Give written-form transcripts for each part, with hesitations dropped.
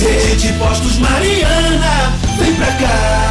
Rede Postos Mariana, vem pra cá.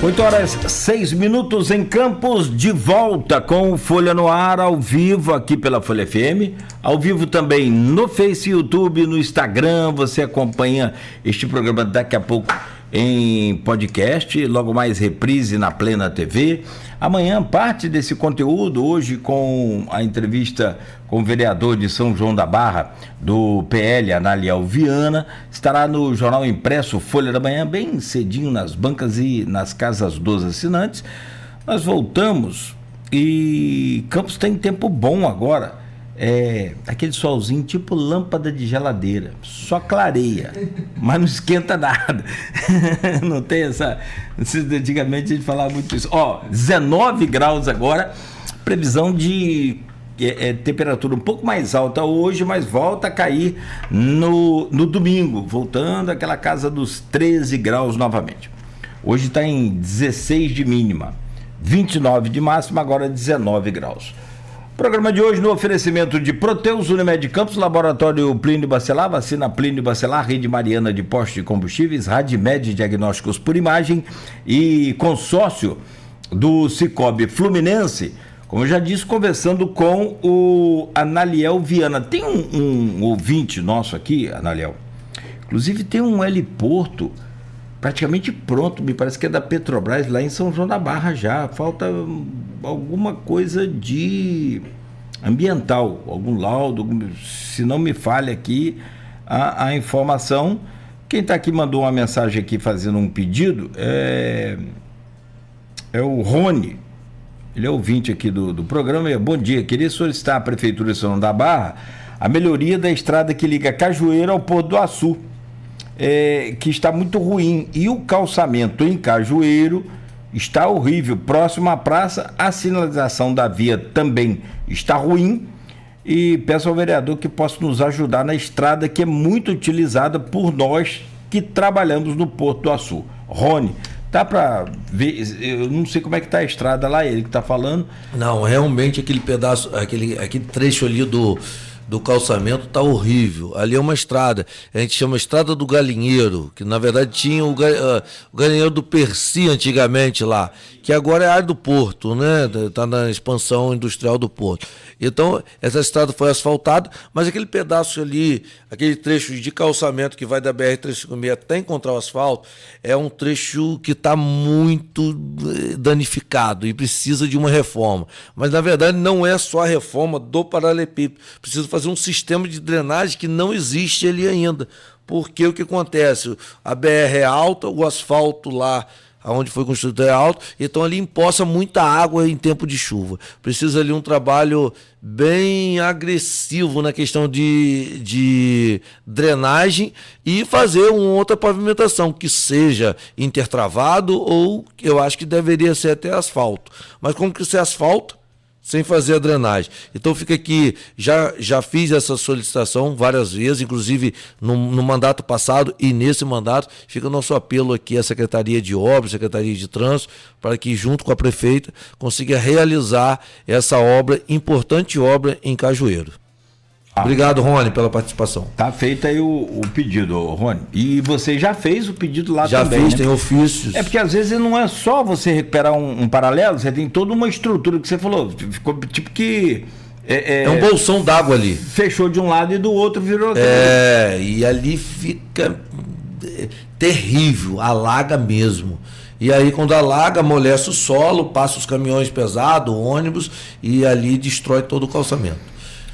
Oito horas 6 minutos em Campos, de volta com o Folha no Ar, ao vivo aqui pela Folha FM, ao vivo também no Face, YouTube, no Instagram. Você acompanha este programa daqui a pouco em podcast, logo mais reprise na Plena TV. Amanhã parte desse conteúdo, hoje com a entrevista com o vereador de São João da Barra, do PL, Analiel Viana, estará no jornal impresso Folha da Manhã, bem cedinho nas bancas e nas casas dos assinantes. Nós voltamos e Campos tem tempo bom agora. Aquele solzinho tipo lâmpada de geladeira, só clareia, mas não esquenta nada. Não tem essa. Antigamente a gente falava muito isso. 19 graus agora, previsão de temperatura um pouco mais alta hoje, mas volta a cair no domingo, voltando àquela casa dos 13 graus novamente. Hoje está em 16 de mínima, 29 de máxima, agora 19 graus. Programa de hoje no oferecimento de Proteus, Unimed Campos, Laboratório Plínio Bacelar, Vacina Plínio Bacelar, Rede Mariana de Postos de Combustíveis, Radimed Diagnósticos por Imagem e consórcio do Cicobi Fluminense. Como eu já disse, conversando com o Analiel Viana. Tem um ouvinte nosso aqui, Analiel, inclusive tem um heliporto praticamente pronto, me parece que é da Petrobras, lá em São João da Barra já. Falta alguma coisa de ambiental, algum laudo, se não me falha aqui a informação. Quem está aqui mandou uma mensagem aqui fazendo um pedido é o Rony. Ele é ouvinte aqui do programa. Bom dia, queria solicitar à Prefeitura de São João da Barra a melhoria da estrada que liga Cajueiro ao Porto do Açu. Que está muito ruim, e o calçamento em Cajueiro está horrível, próximo à praça. A sinalização da via também está ruim, e peço ao vereador que possa nos ajudar na estrada que é muito utilizada por nós que trabalhamos no Porto do Açu. Rony, dá para ver? Eu não sei como é que está a estrada lá, ele que está falando. Não, realmente aquele pedaço, aquele trecho ali do calçamento tá horrível. Ali é uma estrada, a gente chama Estrada do Galinheiro, que na verdade tinha o Galinheiro do Percy antigamente lá, que agora é a área do Porto, né? Tá na expansão industrial do Porto. Então, essa estrada foi asfaltada, mas aquele pedaço ali, aquele trecho de calçamento que vai da BR-356 até encontrar o asfalto, é um trecho que está muito danificado e precisa de uma reforma. Mas, na verdade, não é só a reforma do paralelepípedo. Precisa fazer um sistema de drenagem que não existe ali ainda. Porque o que acontece? A BR é alta, o asfalto lá onde foi construído é alto, então ali empoça muita água em tempo de chuva. Precisa ali um trabalho bem agressivo na questão de drenagem e fazer uma outra pavimentação, que seja intertravado, ou eu acho que deveria ser até asfalto. Mas como que ser asfalto sem fazer a drenagem? Então fica aqui, já fiz essa solicitação várias vezes, inclusive no mandato passado e nesse mandato. Fica o nosso apelo aqui à Secretaria de Obras, Secretaria de Trânsito, para que junto com a Prefeita consiga realizar essa obra, importante obra em Cajueiro. Obrigado, Rony, pela participação. Tá feito aí o pedido, Rony. E você já fez o pedido lá já também, fiz, né? Tem ofícios. É porque às vezes não é só você recuperar um paralelo, você tem toda uma estrutura que você falou. Ficou tipo que... É um bolsão d'água ali. Fechou de um lado e do outro virou outro. E ali fica terrível, alaga mesmo. E aí quando alaga, amolece o solo, passa os caminhões pesados, ônibus, e ali destrói todo o calçamento.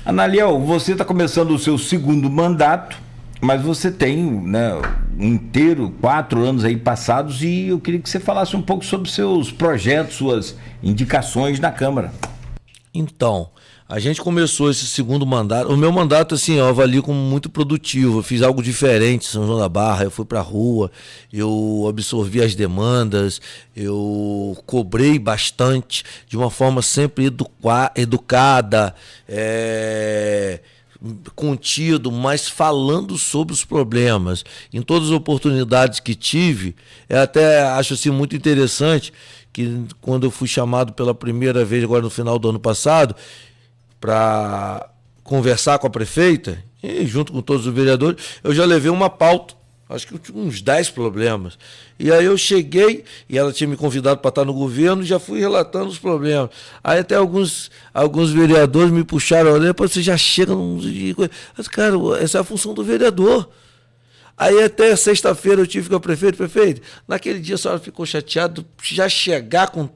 Analiel, você está começando o seu segundo mandato, mas você tem, né, inteiro, 4 anos aí passados, e eu queria que você falasse um pouco sobre seus projetos, suas indicações na Câmara. Então, A gente começou esse segundo mandato. O meu mandato, assim, eu avalio como muito produtivo. Eu fiz algo diferente em São João da Barra. Eu fui para a rua, eu absorvi as demandas, eu cobrei bastante, de uma forma sempre educada, contido, mas falando sobre os problemas. Em todas as oportunidades que tive, eu até acho assim, muito interessante que quando eu fui chamado pela primeira vez, agora no final do ano passado, para conversar com a prefeita, e junto com todos os vereadores, eu já levei uma pauta, acho que eu tinha uns 10 problemas. E aí eu cheguei, e ela tinha me convidado para estar no governo, e já fui relatando os problemas. Aí até alguns vereadores me puxaram a orelha, você já chega num... Mas, cara, essa é a função do vereador. Aí até sexta-feira eu tive com a prefeito, naquele dia a senhora ficou chateada, já chegar com...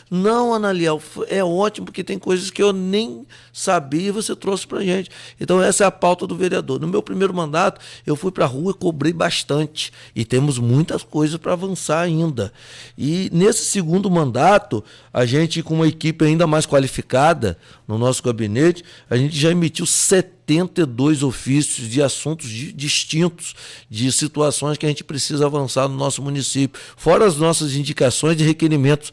Não, Analiel, é ótimo, porque tem coisas que eu nem sabia e você trouxe pra gente. Então essa é a pauta do vereador. No meu primeiro mandato, eu fui pra rua e cobrei bastante. E temos muitas coisas para avançar ainda. E nesse segundo mandato, a gente, com uma equipe ainda mais qualificada no nosso gabinete, a gente já emitiu 72 ofícios de assuntos distintos, de situações que a gente precisa avançar no nosso município. Fora as nossas indicações de requerimentos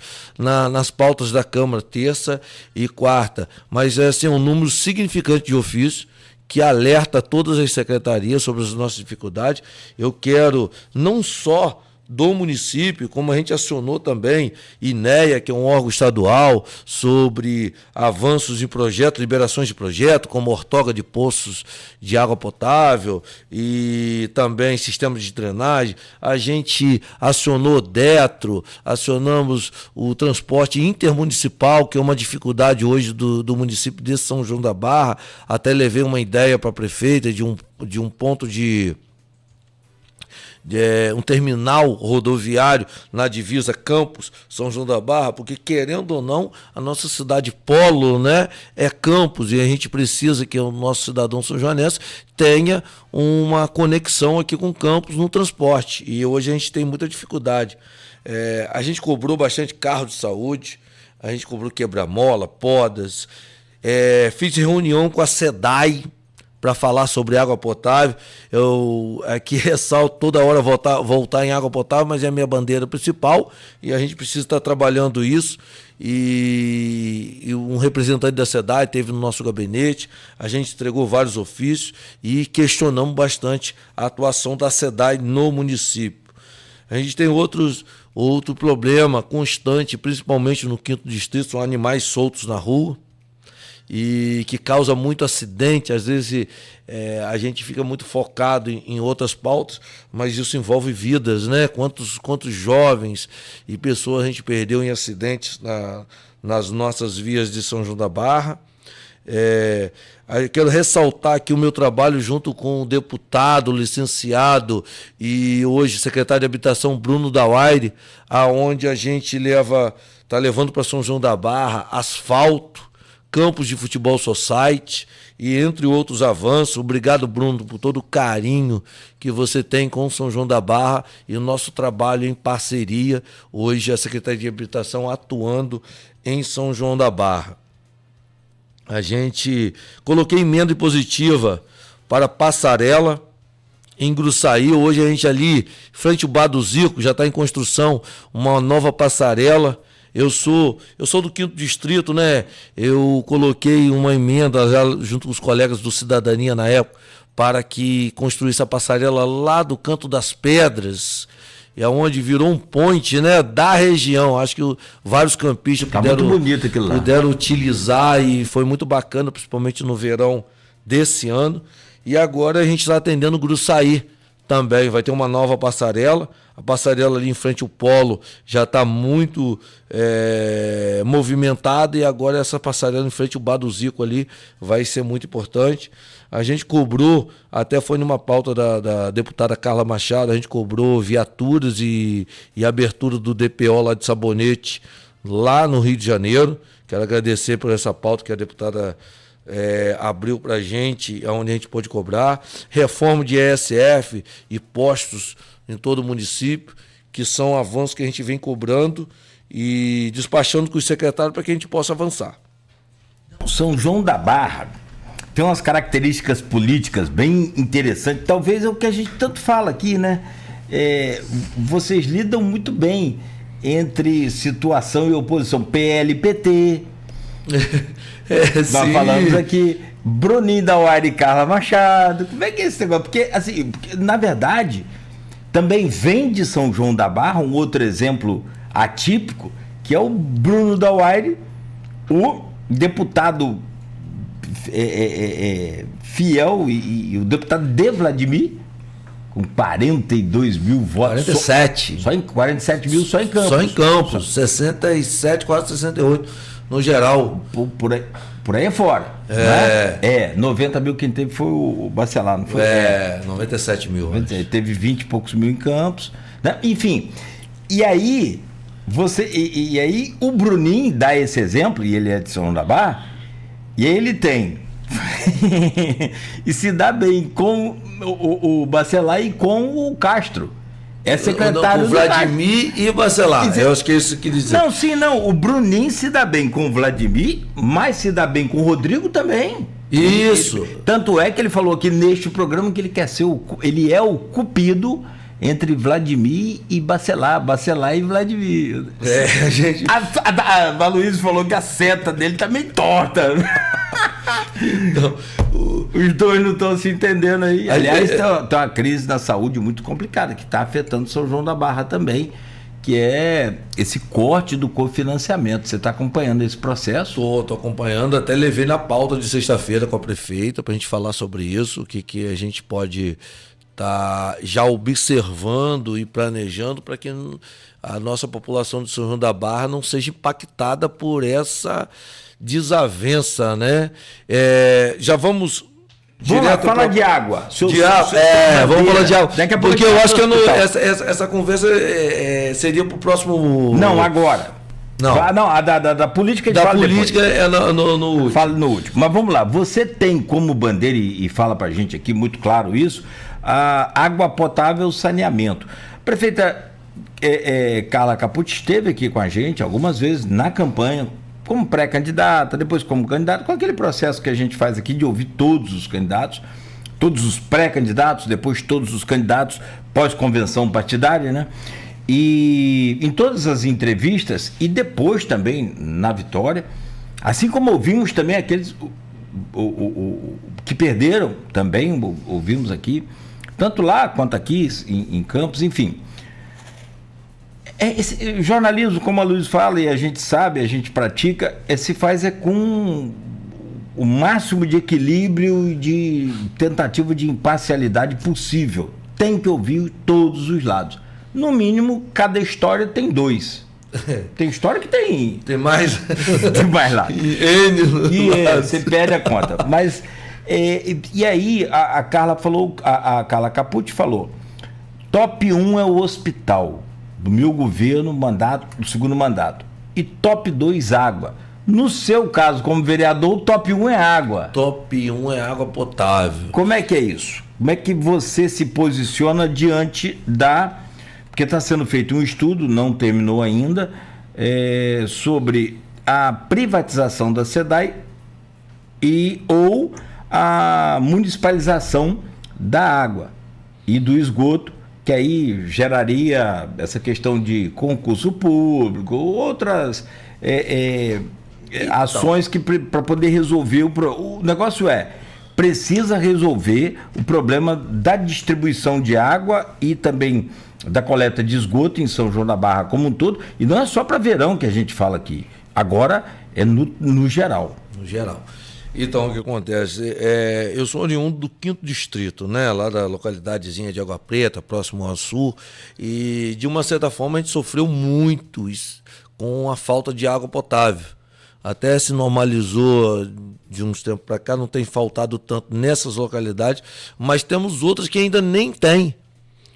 nas pautas da Câmara, terça e quarta. Mas é assim, um número significante de ofícios que alerta todas as secretarias sobre as nossas dificuldades. Eu quero não só do município, como a gente acionou também INEA, que é um órgão estadual, sobre avanços em projetos, liberações de projeto, como ortoga de poços de água potável e também sistemas de drenagem. A gente acionou DETRO, acionamos o transporte intermunicipal, que é uma dificuldade hoje do município de São João da Barra. Até levei uma ideia para a prefeita de um ponto de um terminal rodoviário na divisa Campos, São João da Barra, porque querendo ou não, a nossa cidade polo, né, é Campos, e a gente precisa que o nosso cidadão são-joanense tenha uma conexão aqui com Campos no transporte, e hoje a gente tem muita dificuldade. A gente cobrou bastante carro de saúde, a gente cobrou quebra-mola, podas, fiz reunião com a SEDAI, para falar sobre água potável. Eu aqui ressalto toda hora voltar em água potável, mas é a minha bandeira principal e a gente precisa estar trabalhando isso. E um representante da SEDAI esteve no nosso gabinete, a gente entregou vários ofícios e questionamos bastante a atuação da SEDAI no município. A gente tem outro problema constante, principalmente no 5º Distrito, são animais soltos na rua, e que causa muito acidente. Às vezes a gente fica muito focado em outras pautas, mas isso envolve vidas, né? Quantos jovens e pessoas a gente perdeu em acidentes nas nossas vias de São João da Barra. Quero ressaltar aqui o meu trabalho junto com o deputado, licenciado e hoje secretário de Habitação Bruno Dauaire, aonde a gente está levando para São João da Barra asfalto, campos de futebol society e entre outros avanços. Obrigado, Bruno, por todo o carinho que você tem com São João da Barra e o nosso trabalho em parceria, hoje a Secretaria de Habitação atuando em São João da Barra. A gente coloquei emenda impositiva para passarela em Gruçaí. Hoje a gente ali, frente ao Bar do Zico, já está em construção uma nova passarela. Eu sou do 5º Distrito, né? Eu coloquei uma emenda já junto com os colegas do Cidadania na época para que construísse a passarela lá do Canto das Pedras, e aonde virou um ponte, né, da região. Acho que vários campistas puderam utilizar e foi muito bacana, principalmente no verão desse ano. E agora a gente está atendendo Gruçaí também, vai ter uma nova passarela. A passarela ali em frente ao polo já está muito movimentada, e agora essa passarela em frente ao Bar do Zico ali vai ser muito importante. A gente cobrou, até foi numa pauta da deputada Carla Machado, a gente cobrou viaturas e abertura do DPO lá de Sabonete, lá no Rio de Janeiro. Quero agradecer por essa pauta que a deputada abriu para a gente, onde a gente pôde cobrar. Reforma de ESF e postos em todo o município, que são avanços que a gente vem cobrando e despachando com os secretários para que a gente possa avançar. São João da Barra tem umas características políticas bem interessantes. Talvez é o que a gente tanto fala aqui, né? Vocês lidam muito bem entre situação e oposição. PL, PT. Nós falamos aqui. Bruninho da Uaire e Carla Machado. Como é que é esse negócio? Porque, assim, na verdade, também vem de São João da Barra um outro exemplo atípico, que é o Bruno da Uaire, o deputado fiel e o deputado de Vladimir, com 42 mil votos. 47. 47 mil só em Campos. Só em Campos. 67, quase 68 no geral. Por aí é fora. Né? 90 mil quem teve foi o Bacelar, não foi? 97 mil. Teve 20 e poucos mil em Campos. Né? Enfim, e aí e aí o Bruninho dá esse exemplo, e ele é de São João da Barra, e aí ele tem e se dá bem com o Bacelar e com o Castro. É secretário do Vladimir e o Bacelar. Eu acho que é isso que dizer. Não. O Bruninho se dá bem com o Vladimir, mas se dá bem com o Rodrigo também. Isso. Tanto é que ele falou aqui neste programa que ele quer ser ele é o cupido entre Vladimir e Bacelar e Vladimir. A gente... A Luiz falou que a seta dele tá meio torta. Então, os dois não estão se entendendo aí. Aliás, tem uma crise na saúde muito complicada, que está afetando São João da Barra também, que é esse corte do cofinanciamento. Você está acompanhando esse processo? Estou acompanhando, até levei na pauta de sexta-feira com a prefeita para a gente falar sobre isso, o que a gente pode estar já observando e planejando para que a nossa população de São João da Barra não seja impactada por essa desavença, né? Já vamos direto falar de água. Vamos falar de água. Porque eu acho que essa conversa seria para o próximo... Não, agora. Não, a da política da política depois. É no último. Fala no último. Mas vamos lá. Você tem como bandeira, e fala pra gente aqui muito claro isso, a água potável e saneamento. Prefeita Carla Capucci esteve aqui com a gente algumas vezes na campanha, como pré-candidata, depois como candidata, com aquele processo que a gente faz aqui de ouvir todos os candidatos, todos os pré-candidatos, depois todos os candidatos pós-convenção partidária, né? E em todas as entrevistas, e depois também na vitória, assim como ouvimos também aqueles que perderam, também ouvimos aqui, tanto lá quanto aqui em Campos, enfim. Esse jornalismo, como a Luiz fala, e a gente sabe, a gente pratica, se faz com o máximo de equilíbrio e de tentativa de imparcialidade possível. Tem que ouvir todos os lados. No mínimo, cada história tem dois. Tem história que tem... Tem mais? Tem mais lá. Você perde a conta. Mas, e aí, a Carla falou, a Carla Capucci falou, top 1 é o hospital do meu governo, do segundo mandato. E top 2, água. No seu caso, como vereador, o top 1 é água. Top 1 é água potável. Como é que é isso? Como é que você se posiciona diante porque está sendo feito um estudo, não terminou ainda, sobre a privatização da SEDAI ou a municipalização da água e do esgoto, que aí geraria essa questão de concurso público, outras ações para poder resolver o negócio. Precisa resolver o problema da distribuição de água e também da coleta de esgoto em São João da Barra como um todo, e não é só para verão que a gente fala aqui, agora é no geral. No geral. Então, o que acontece? Eu sou oriundo do 5º distrito, né? Lá da localidadezinha de Água Preta, próximo ao sul, e de uma certa forma a gente sofreu muito com a falta de água potável. Até se normalizou de uns tempos para cá, não tem faltado tanto nessas localidades, mas temos outras que ainda nem têm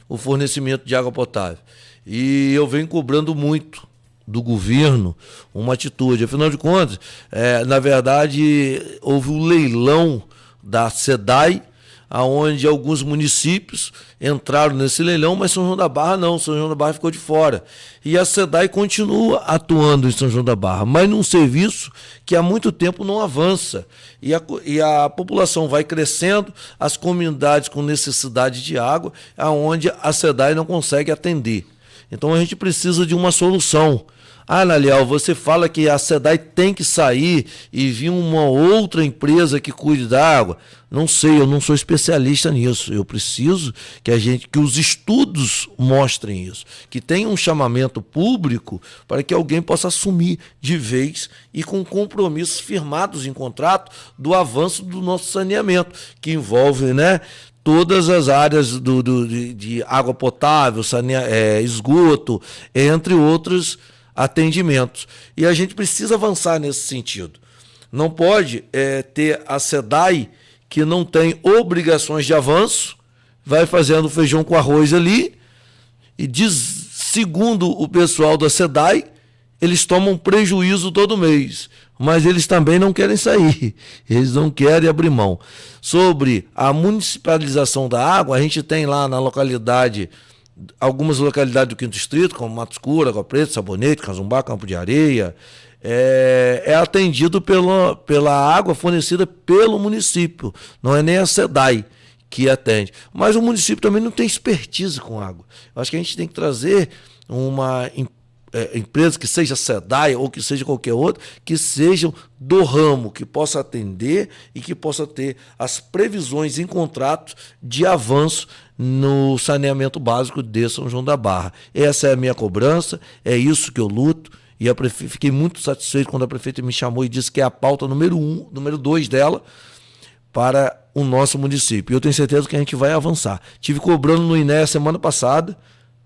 o fornecimento de água potável. E eu venho cobrando muito do governo uma atitude. Afinal de contas, na verdade, houve um leilão da SEDAI aonde alguns municípios entraram nesse leilão, mas São João da Barra não, São João da Barra ficou de fora. E a SEDAI continua atuando em São João da Barra, mas num serviço que há muito tempo não avança. E a população vai crescendo, as comunidades com necessidade de água, aonde a SEDAI não consegue atender. Então a gente precisa de uma solução. Ah, Naliel, você fala que a SEDAI tem que sair e vir uma outra empresa que cuide da água. Não sei, eu não sou especialista nisso. Eu preciso que os estudos mostrem isso, que tenha um chamamento público para que alguém possa assumir de vez e com compromissos firmados em contrato do avanço do nosso saneamento, que envolve, né, todas as áreas de água potável, esgoto, entre outros atendimentos. E a gente precisa avançar nesse sentido. Não pode ter a SEDAI que não tem obrigações de avanço, vai fazendo feijão com arroz ali, e segundo o pessoal da SEDAI, eles tomam prejuízo todo mês, mas eles também não querem sair, eles não querem abrir mão. Sobre a municipalização da água, a gente tem lá na localidade, algumas localidades do 5º Distrito, como Mato Escuro, Água Preta, Sabonete, Cazumbá, Campo de Areia, é atendido pela água fornecida pelo município, não é nem a SEDAI que atende. Mas o município também não tem expertise com água. Eu acho que a gente tem que trazer uma empresa que seja SEDAI ou que seja qualquer outra, que sejam do ramo, que possa atender e que possa ter as previsões em contratos de avanço no saneamento básico de São João da Barra. Essa é a minha cobrança, é isso que eu luto, e fiquei muito satisfeito quando a prefeita me chamou e disse que é a pauta número 2 dela para o nosso município. E eu tenho certeza que a gente vai avançar. Tive cobrando no INEA semana passada,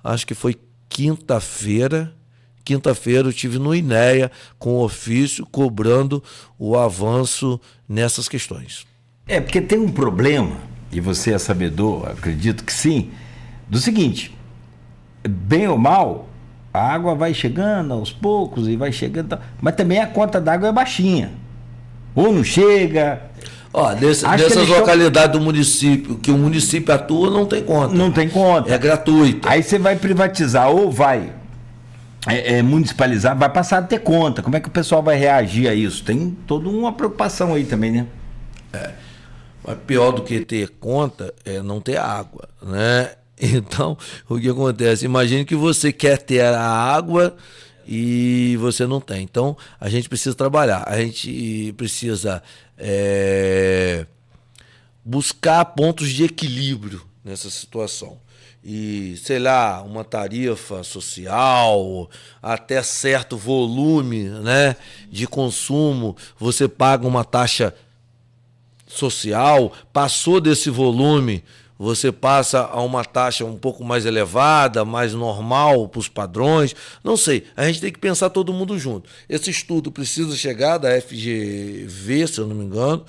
acho que foi quinta-feira eu estive no INEA com ofício cobrando o avanço nessas questões. Porque tem um problema, e você é sabedor, acredito que sim, do seguinte: bem ou mal, a água vai chegando aos poucos e vai chegando, mas também a conta d'água é baixinha. Ou não chega. Nessas localidades do município, que o município atua, não tem conta. Não tem conta. É gratuito. Aí você vai privatizar ou vai municipalizar, vai passar a ter conta. Como é que o pessoal vai reagir a isso? Tem toda uma preocupação aí também, né? Mas pior do que ter conta é não ter água, né? Então, o que acontece? Imagine que você quer ter a água e você não tem. Então, a gente precisa trabalhar, a gente precisa buscar pontos de equilíbrio nessa situação. E, sei lá, uma tarifa social, até certo volume, né, de consumo, você paga uma taxa social, passou desse volume, você passa a uma taxa um pouco mais elevada, mais normal para os padrões, não sei, a gente tem que pensar todo mundo junto. Esse estudo precisa chegar da FGV, se eu não me engano,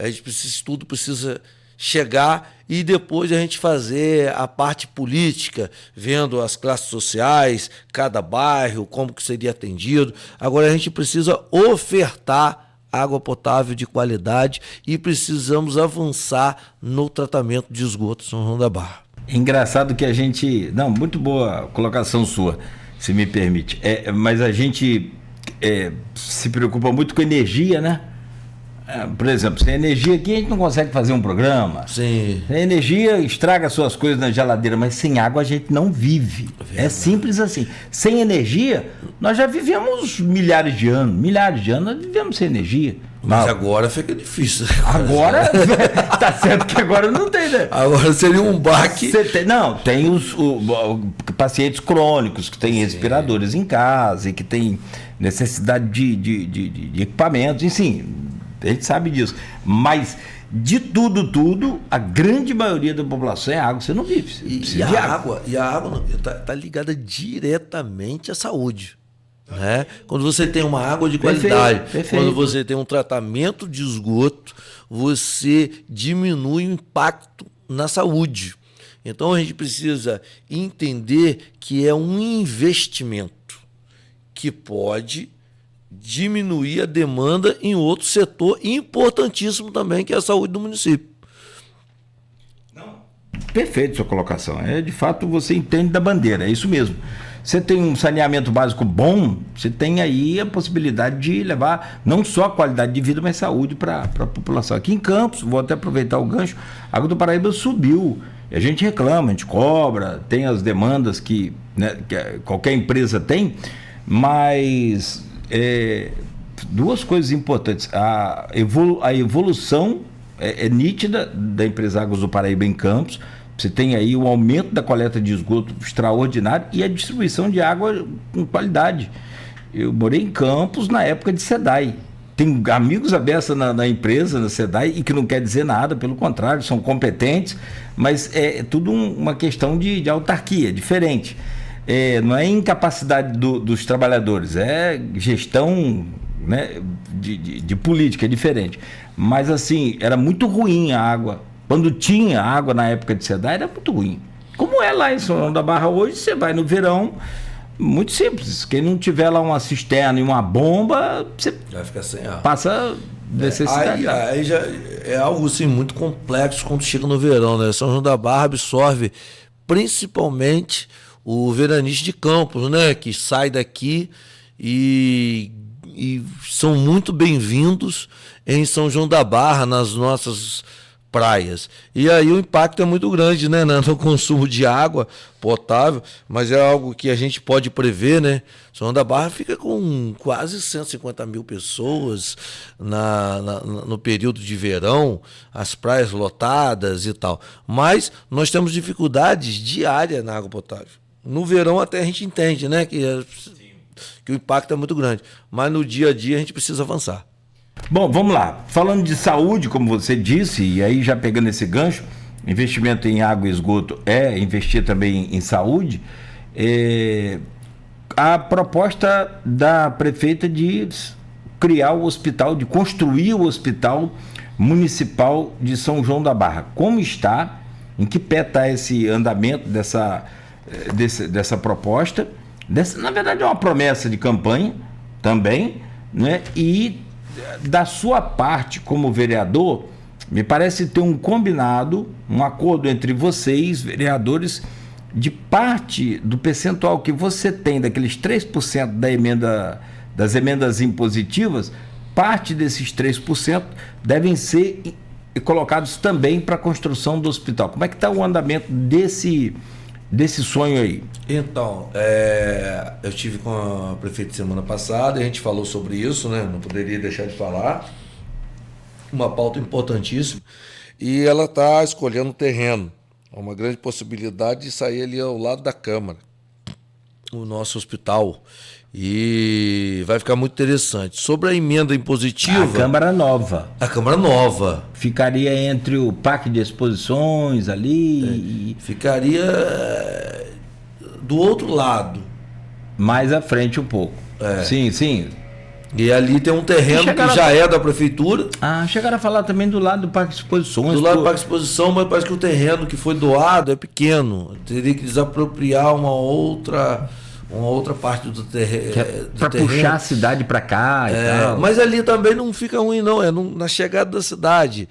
esse estudo precisa chegar e depois a gente fazer a parte política, vendo as classes sociais, cada bairro, como que seria atendido. Agora a gente precisa ofertar água potável de qualidade e precisamos avançar no tratamento de esgoto São João da Barra. Engraçado que a gente... Não, muito boa colocação sua, se me permite. Mas a gente se preocupa muito com energia, né? Por exemplo, sem energia aqui a gente não consegue fazer um programa. Sim. Sem energia estraga suas coisas na geladeira, mas sem água a gente não vive. É simples assim. Sem energia, nós já vivemos milhares de anos nós vivemos sem energia. Mas agora fica difícil. Agora, tá certo que agora não tem, né? Agora seria um baque. Tem os pacientes crônicos que têm respiradores em casa e que têm necessidade de equipamentos, enfim. A gente sabe disso, mas de tudo, a grande maioria da população é água, você não vive. E a água está ligada diretamente à saúde. Né? Quando você tem uma água de qualidade, perfeito. Quando você tem um tratamento de esgoto, você diminui o impacto na saúde. Então a gente precisa entender que é um investimento que pode diminuir a demanda em outro setor importantíssimo também, que é a saúde do município. perfeito sua colocação. De fato, você entende da bandeira, é isso mesmo. Você tem um saneamento básico bom, você tem aí a possibilidade de levar não só a qualidade de vida, mas saúde para a população. Aqui em Campos, vou até aproveitar o gancho, a Água do Paraíba subiu. A gente reclama, a gente cobra, tem as demandas que, né, que qualquer empresa tem, mas duas coisas importantes. A evolução é nítida da empresa Águas do Paraíba em Campos. Você tem aí o aumento da coleta de esgoto extraordinário e a distribuição de água com qualidade. Eu morei em Campos na época de SEDAI. Tem amigos abertos na empresa, na SEDAI, e que não quer dizer nada, pelo contrário, são competentes, mas é tudo uma questão de autarquia, diferente. Não é incapacidade dos trabalhadores, é gestão, né, de política, é diferente. Mas assim, era muito ruim a água. Quando tinha água na época de SEDAI, era muito ruim. Como é lá em São João da Barra hoje, você vai no verão, muito simples. Quem não tiver lá uma cisterna e uma bomba, você vai ficar sem água. Passa necessidade. Aí já é algo assim muito complexo quando chega no verão, né? São João da Barra absorve principalmente o veranista de Campos, né? Que sai daqui e são muito bem-vindos em São João da Barra, nas nossas praias. E aí o impacto é muito grande, né, no consumo de água potável, mas é algo que a gente pode prever, né? São João da Barra fica com quase 150 mil pessoas no período de verão, as praias lotadas e tal. Mas nós temos dificuldades diárias na água potável. No verão até a gente entende, né, que o impacto é muito grande, mas no dia a dia a gente precisa avançar. Bom, vamos lá. Falando de saúde, como você disse, e aí já pegando esse gancho, investimento em água e esgoto é investir também em saúde. A proposta da prefeita de criar o hospital, de construir o hospital municipal de São João da Barra. Como está? Em que pé está esse andamento dessa proposta? Na verdade é uma promessa de campanha também, né? E da sua parte como vereador, me parece ter um combinado, um acordo entre vocês, vereadores, de parte do percentual que você tem daqueles 3% das emendas impositivas, parte desses 3% devem ser colocados também para a construção do hospital. Como é que está o andamento desse sonho aí? Então, eu estive com a prefeita semana passada e a gente falou sobre isso, né? Não poderia deixar de falar. Uma pauta importantíssima. E ela está escolhendo o terreno. Há uma grande possibilidade de sair ali ao lado da Câmara, o nosso hospital. E vai ficar muito interessante. Sobre a emenda impositiva... A Câmara Nova. A Câmara Nova. Ficaria entre o Parque de Exposições ali... Ficaria do outro lado. Mais à frente um pouco. Sim, sim. E ali tem um terreno que já é da prefeitura. Chegaram a falar também do lado do Parque de Exposições. Do lado do Parque de Exposição, mas parece que o terreno que foi doado é pequeno. Teria que desapropriar uma outra parte do terreno. Para puxar a cidade para cá e tal. Mas ali também não fica ruim, não. É na chegada da cidade.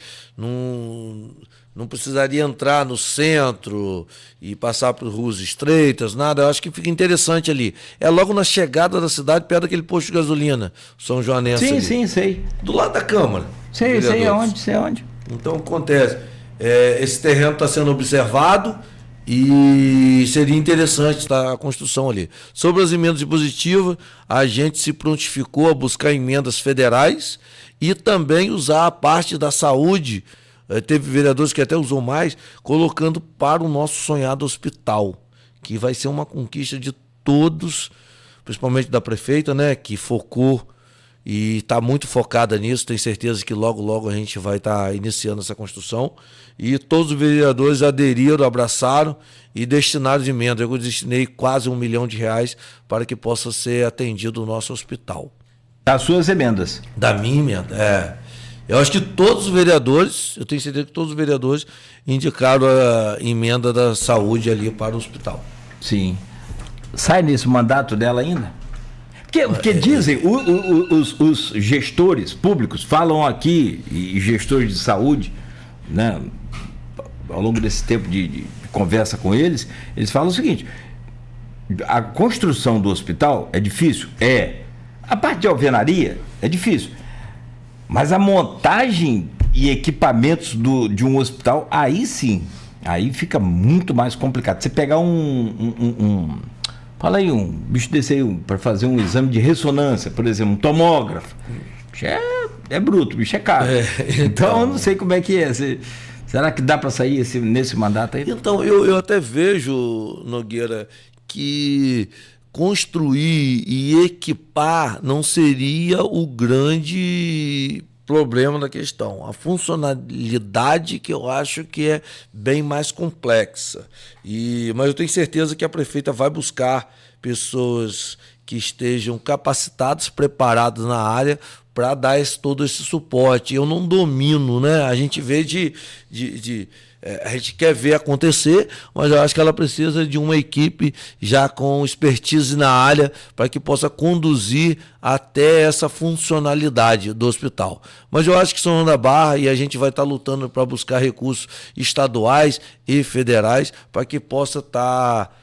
Não precisaria entrar no centro e passar por ruas estreitas, nada. Eu acho que fica interessante ali. É logo na chegada da cidade, perto daquele posto de gasolina, São Joanense. Sim, ali. sim, sei. Do lado da Câmara. Sei aonde. Então, acontece. Esse terreno está sendo observado e seria interessante a construção ali. Sobre as emendas impositivas, a gente se prontificou a buscar emendas federais e também usar a parte da saúde. Teve vereadores que até usou mais, colocando para o nosso sonhado hospital, que vai ser uma conquista de todos, principalmente da prefeita, né, que focou e está muito focada nisso. Tenho certeza que logo, logo a gente vai estar iniciando essa construção. E todos os vereadores aderiram, abraçaram e destinaram de emenda. Eu destinei quase R$1 milhão para que possa ser atendido o nosso hospital. Das suas emendas? Da minha emenda, Eu acho que todos os vereadores, eu tenho certeza que todos os vereadores indicaram a emenda da saúde ali para o hospital. Sim. Sai nesse mandato dela ainda? Porque dizem, os gestores públicos falam aqui, e gestores de saúde, né, ao longo desse tempo de conversa com eles, eles falam o seguinte: a construção do hospital é difícil? É. A parte de alvenaria é difícil. Mas a montagem e equipamentos de um hospital, aí sim, aí fica muito mais complicado. Você pegar fala aí, um bicho desse aí, para fazer um exame de ressonância, por exemplo, um tomógrafo. Bicho é bruto, bicho é caro. Então eu não sei como é que é. Será que dá para sair nesse mandato aí? Então, eu até vejo, Nogueira, que construir e equipar não seria o grande problema da questão. A funcionalidade que eu acho que é bem mais complexa. Mas eu tenho certeza que a prefeita vai buscar pessoas que estejam capacitadas, preparadas na área para dar todo esse suporte. Eu não domino, né? A gente vê a gente quer ver acontecer, mas eu acho que ela precisa de uma equipe já com expertise na área para que possa conduzir até essa funcionalidade do hospital. Mas eu acho que São João da Barra, e a gente vai estar lutando para buscar recursos estaduais e federais para que possa estar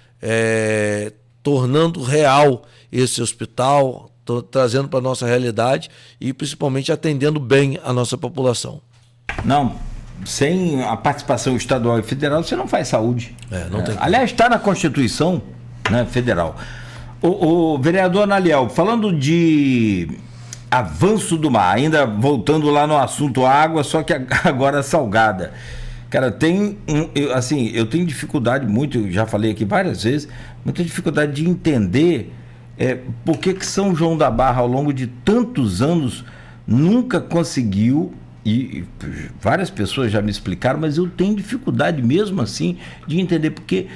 tornando real esse hospital, trazendo para a nossa realidade e principalmente atendendo bem a nossa população. Não, sem a participação estadual e federal, você não faz saúde. Não tem. Aliás, está na Constituição, né, federal. O vereador Analiel, falando de avanço do mar, ainda voltando lá no assunto água, só que agora salgada. Cara, eu tenho dificuldade muito, eu já falei aqui várias vezes, muita dificuldade de entender por que São João da Barra, ao longo de tantos anos, nunca conseguiu, e várias pessoas já me explicaram, mas eu tenho dificuldade mesmo assim de entender, porque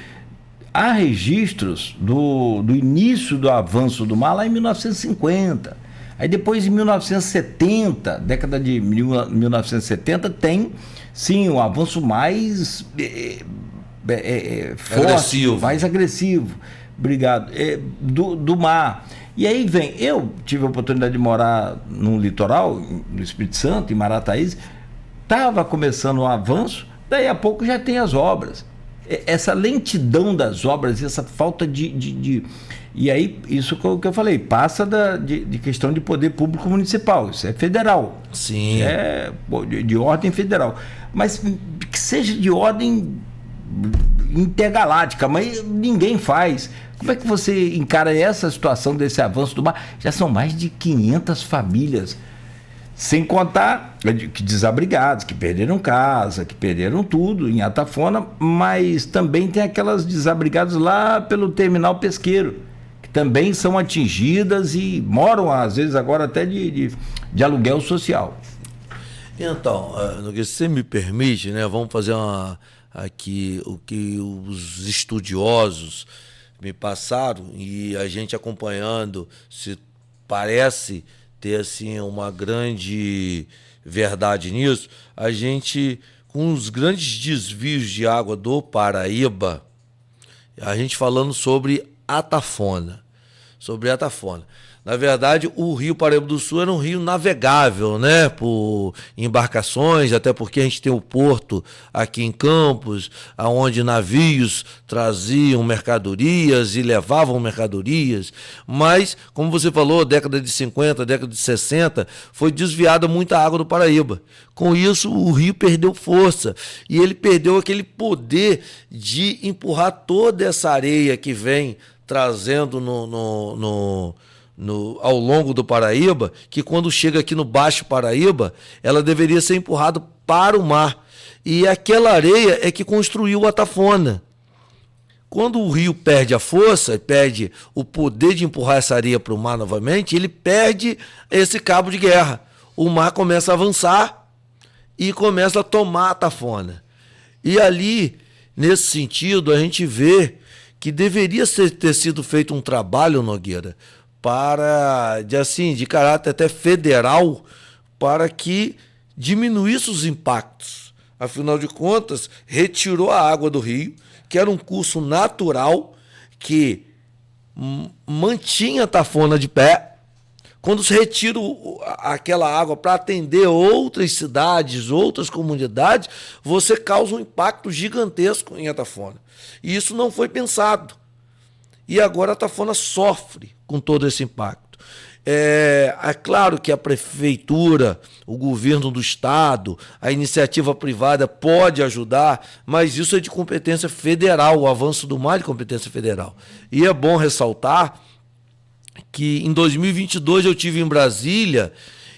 há registros do início do avanço do mar lá em 1950. Aí depois, em 1970, década de 1970, tem, sim, um avanço mais forte, agressivo. mais agressivo. Obrigado. Do mar. E aí eu tive a oportunidade de morar no litoral, no Espírito Santo, em Marataízes, estava começando o avanço, daí a pouco já tem as obras. Essa lentidão das obras, essa falta de e aí, isso que eu falei, passa de questão de poder público municipal, isso é federal. Sim. De ordem federal. Mas que seja de ordem intergaláctica, mas ninguém faz. Como é que você encara essa situação desse avanço do mar? Já são mais de 500 famílias, sem contar que desabrigados, que perderam casa, que perderam tudo em Atafona, mas também tem aquelas desabrigadas lá pelo terminal pesqueiro, que também são atingidas e moram, às vezes, agora até de aluguel social. Então, se você me permite, né, vamos fazer aqui o que os estudiosos me passaram e a gente acompanhando, se parece ter assim uma grande verdade nisso. A gente, com os grandes desvios de água do Paraíba, a gente falando sobre Atafona. Na verdade, o Rio Paraíba do Sul era um rio navegável, né, por embarcações, até porque a gente tem o porto aqui em Campos, onde navios traziam mercadorias e levavam mercadorias, mas, como você falou, década de 50, década de 60, foi desviada muita água do Paraíba. Com isso, o rio perdeu força e ele perdeu aquele poder de empurrar toda essa areia que vem trazendo ao longo do Paraíba, que quando chega aqui no Baixo Paraíba, ela deveria ser empurrada para o mar. E aquela areia é que construiu a Atafona. Quando o rio perde a força, perde o poder de empurrar essa areia para o mar novamente, ele perde esse cabo de guerra. O mar começa a avançar e começa a tomar a Atafona. E ali, nesse sentido, a gente vê que deveria ter sido feito um trabalho, Nogueira, de caráter até federal, para que diminuísse os impactos. Afinal de contas, retirou a água do rio, que era um curso natural que mantinha a Atafona de pé, quando se retira aquela água para atender outras cidades, outras comunidades, você causa um impacto gigantesco em Atafona. E isso não foi pensado. E agora a Atafona sofre com todo esse impacto. É claro que a prefeitura, o governo do estado, a iniciativa privada pode ajudar, mas isso é de competência federal, o avanço do mar é de competência federal. E é bom ressaltar que em 2022 eu tive em Brasília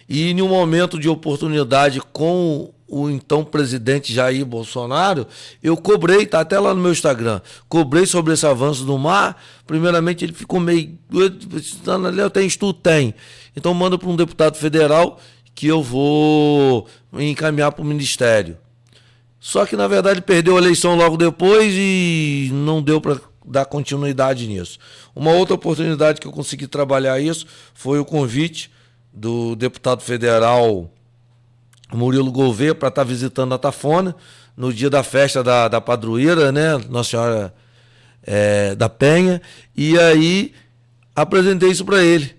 e em um momento de oportunidade com o então presidente Jair Bolsonaro, eu cobrei, tá até lá no meu Instagram, cobrei sobre esse avanço do mar. Primeiramente ele ficou meio, eu tenho estudo, tem. Então manda para um deputado federal que eu vou encaminhar para o ministério. Só que na verdade perdeu a eleição logo depois e não deu para dar continuidade nisso. Uma outra oportunidade que eu consegui trabalhar isso foi o convite do deputado federal Murilo Gouveia para estar visitando a Atafona no dia da festa da padroeira, né, Nossa Senhora da Penha, e aí apresentei isso para ele,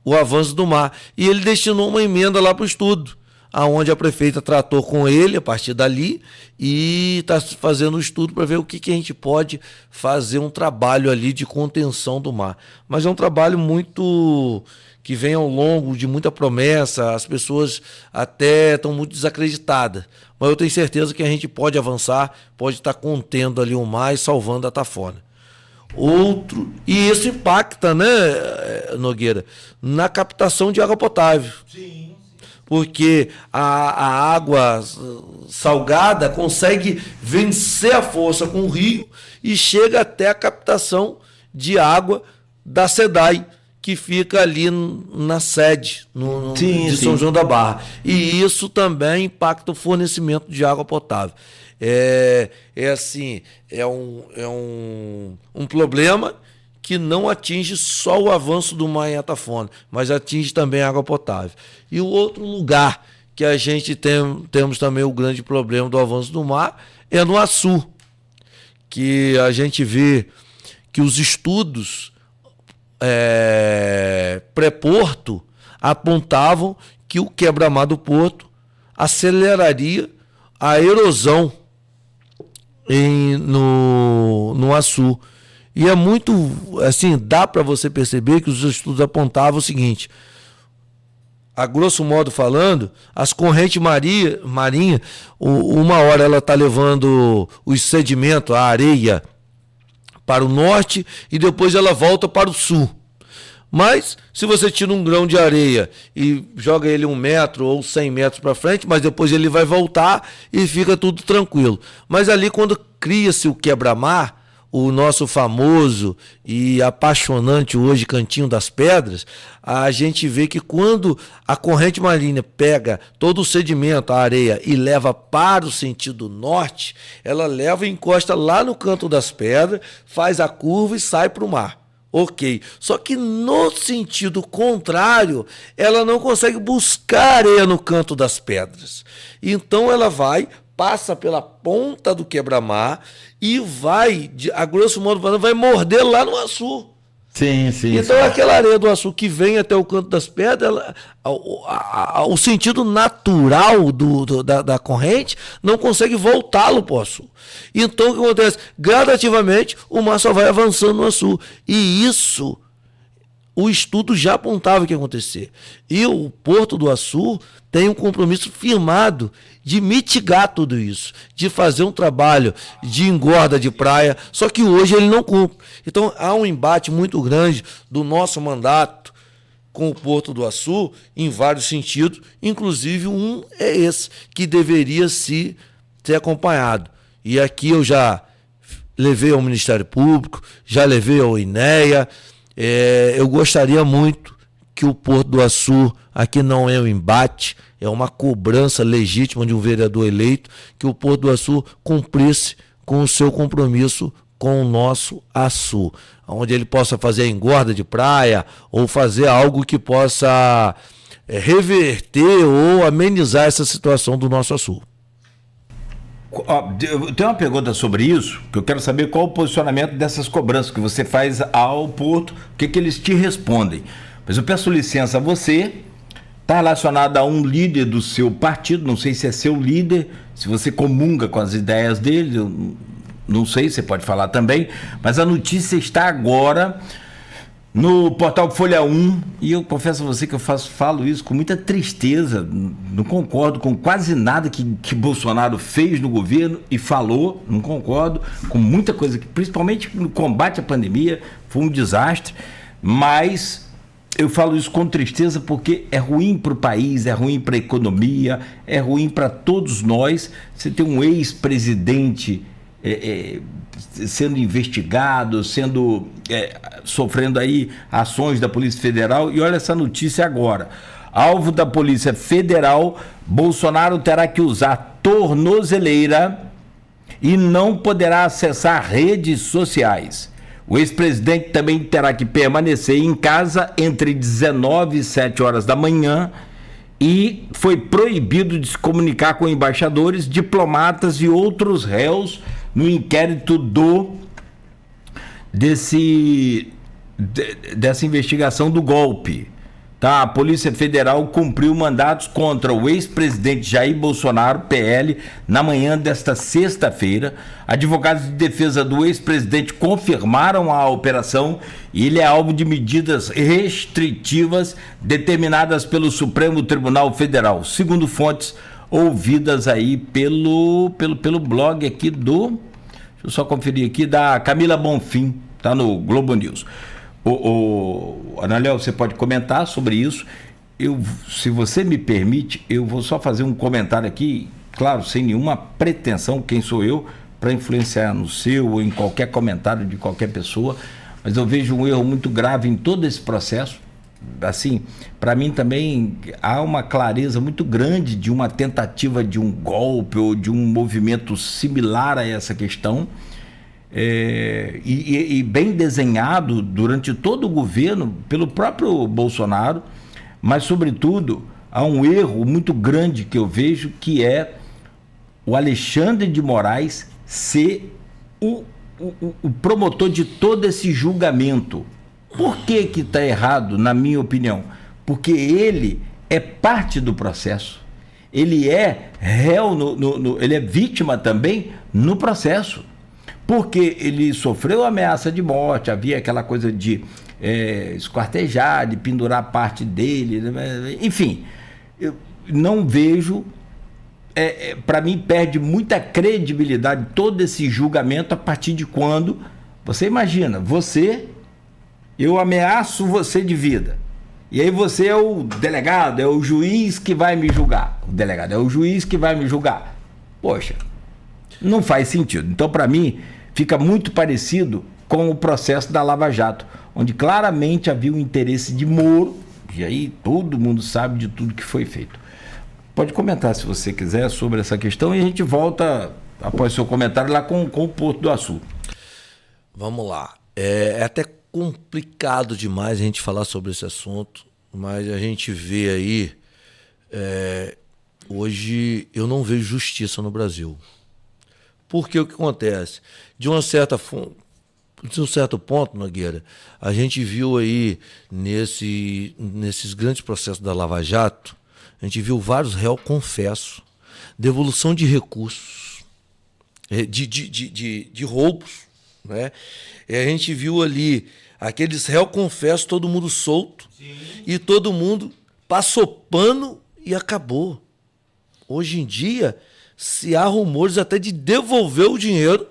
o avanço do mar, e ele destinou uma emenda lá para o estudo, aonde a prefeita tratou com ele a partir dali e está fazendo um estudo para ver o que a gente pode fazer, um trabalho ali de contenção do mar. Mas é um trabalho muito que vem ao longo de muita promessa, as pessoas até estão muito desacreditadas, mas eu tenho certeza que a gente pode avançar, pode estar contendo ali o mar e salvando a Atafona. E isso impacta, né, Nogueira, na captação de água potável. Sim. Porque a água salgada consegue vencer a força com o rio e chega até a captação de água da SEDAI, que fica ali na sede de São João da Barra. E isso também impacta o fornecimento de água potável. É um problema que não atinge só o avanço do mar em Atafona, mas atinge também a água potável. E o outro lugar que a gente temos também o grande problema do avanço do mar é no Açu, que a gente vê que os estudos pré-porto apontavam que o quebra-mar do porto aceleraria a erosão no Açu. E é muito, assim, dá para você perceber que os estudos apontavam o seguinte: a grosso modo falando, as correntes marinhas, uma hora ela está levando os sedimentos, a areia, para o norte e depois ela volta para o sul. Mas se você tira um grão de areia e joga ele 1 metro ou 100 metros para frente, mas depois ele vai voltar e fica tudo tranquilo. Mas ali quando cria-se o quebra-mar, o nosso famoso e apaixonante hoje Cantinho das Pedras, a gente vê que quando a corrente marinha pega todo o sedimento, a areia, e leva para o sentido norte, ela leva e encosta lá no Canto das Pedras, faz a curva e sai para o mar. Ok. Só que no sentido contrário, ela não consegue buscar areia no Canto das Pedras. Então ela passa pela ponta do quebra-mar e vai, a grosso modo falando, vai morder lá no Açu. Sim. Então aquela areia do Açu que vem até o Canto das Pedras, o sentido natural da corrente não consegue voltá-lo para o Açu. Então o que acontece? Gradativamente o mar só vai avançando no Açu. E isso, o estudo já apontava que ia acontecer. E o Porto do Açu tem um compromisso firmado de mitigar tudo isso, de fazer um trabalho de engorda de praia, só que hoje ele não cumpre. Então há um embate muito grande do nosso mandato com o Porto do Açu em vários sentidos, inclusive um é esse, que deveria ser acompanhado. E aqui eu já levei ao Ministério Público, já levei ao INEA, eu gostaria muito que o Porto do Açu, aqui não é um embate, é uma cobrança legítima de um vereador eleito, que o Porto do Açu cumprisse com o seu compromisso com o nosso Açu, onde ele possa fazer a engorda de praia ou fazer algo que possa reverter ou amenizar essa situação do nosso Açu. Eu tenho uma pergunta sobre isso, que eu quero saber qual o posicionamento dessas cobranças que você faz ao Porto, o que eles te respondem. Mas eu peço licença a você, está relacionado a um líder do seu partido, não sei se é seu líder, se você comunga com as ideias dele, eu não sei, você pode falar também, mas a notícia está agora no portal Folha 1, e eu confesso a você que eu falo isso com muita tristeza, não concordo com quase nada que Bolsonaro fez no governo e falou, não concordo com muita coisa, principalmente no combate à pandemia, foi um desastre, mas eu falo isso com tristeza porque é ruim para o país, é ruim para a economia, é ruim para todos nós. Você tem um ex-presidente sendo investigado, sofrendo aí ações da Polícia Federal, e olha essa notícia agora. Alvo da Polícia Federal, Bolsonaro terá que usar tornozeleira e não poderá acessar redes sociais. O ex-presidente também terá que permanecer em casa entre 19 e 7 horas da manhã e foi proibido de se comunicar com embaixadores, diplomatas e outros réus no inquérito dessa investigação do golpe. Tá? A Polícia Federal cumpriu mandatos contra o ex-presidente Jair Bolsonaro, PL, na manhã desta sexta-feira. Advogados de defesa do ex-presidente confirmaram a operação e ele é alvo de medidas restritivas determinadas pelo Supremo Tribunal Federal, segundo fontes ouvidas aí pelo blog aqui deixa eu só conferir aqui, da Camila Bonfim, tá no Globo News. Analéu, você pode comentar sobre isso. Se você me permite, eu vou só fazer um comentário aqui, claro, sem nenhuma pretensão, quem sou eu, para influenciar no seu ou em qualquer comentário de qualquer pessoa, mas eu vejo um erro muito grave em todo esse processo. Assim, para mim também há uma clareza muito grande de uma tentativa de um golpe ou de um movimento similar a essa questão. E bem desenhado durante todo o governo pelo próprio Bolsonaro, mas sobretudo há um erro muito grande que eu vejo, que é o Alexandre de Moraes ser o promotor de todo esse julgamento. Por que está errado, na minha opinião? Porque ele é parte do processo, ele é réu, ele é vítima também no processo. Porque ele sofreu ameaça de morte, havia aquela coisa de esquartejar, de pendurar parte dele, enfim, eu não vejo, para mim perde muita credibilidade todo esse julgamento a partir de quando, você imagina, eu ameaço você de vida, e aí você é o delegado, é o juiz que vai me julgar, o delegado é o juiz que vai me julgar, poxa, não faz sentido. Então, para mim, fica muito parecido com o processo da Lava Jato, onde claramente havia um interesse de Moro, e aí todo mundo sabe de tudo que foi feito. Pode comentar, se você quiser, sobre essa questão, e a gente volta, após seu comentário, lá com o Porto do Açu. Vamos lá. É até complicado demais a gente falar sobre esse assunto, mas a gente vê aí, hoje eu não vejo justiça no Brasil. Porque o que acontece? De um certo ponto, Nogueira, a gente viu aí nesses grandes processos da Lava Jato, a gente viu vários réus confessos, devolução de recursos, de roubos, né? E a gente viu ali aqueles réus confessos, todo mundo solto. Sim. E todo mundo passou pano e acabou. Hoje em dia, se há rumores até de devolver o dinheiro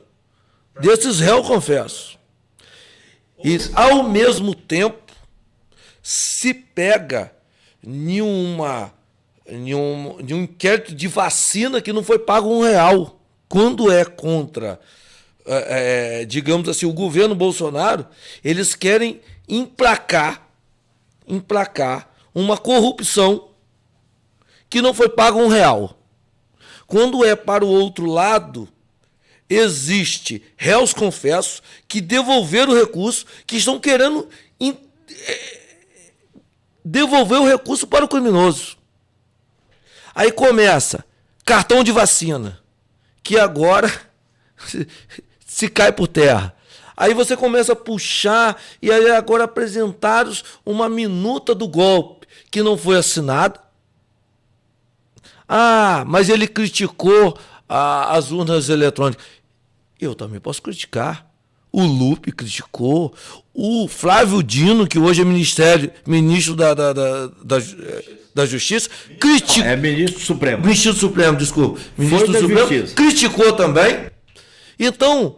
desses réus confessos. E, ao mesmo tempo, se pega em um inquérito de vacina que não foi pago R$1. Quando é contra, digamos assim, o governo Bolsonaro, eles querem emplacar uma corrupção que não foi pago R$1. Quando é para o outro lado, existe réus confessos que devolveram o recurso, que estão querendo devolver o recurso para o criminoso. Aí começa cartão de vacina, que agora se cai por terra. Aí você começa a puxar, e aí agora apresentados uma minuta do golpe, que não foi assinada. Ah, mas ele criticou as urnas eletrônicas. Eu também posso criticar. O Lupe criticou. O Flávio Dino, que hoje é ministro da Justiça, criticou. É ministro Supremo. Ministro Supremo, desculpa. Ministro da Supremo Justiça. criticou também. Então,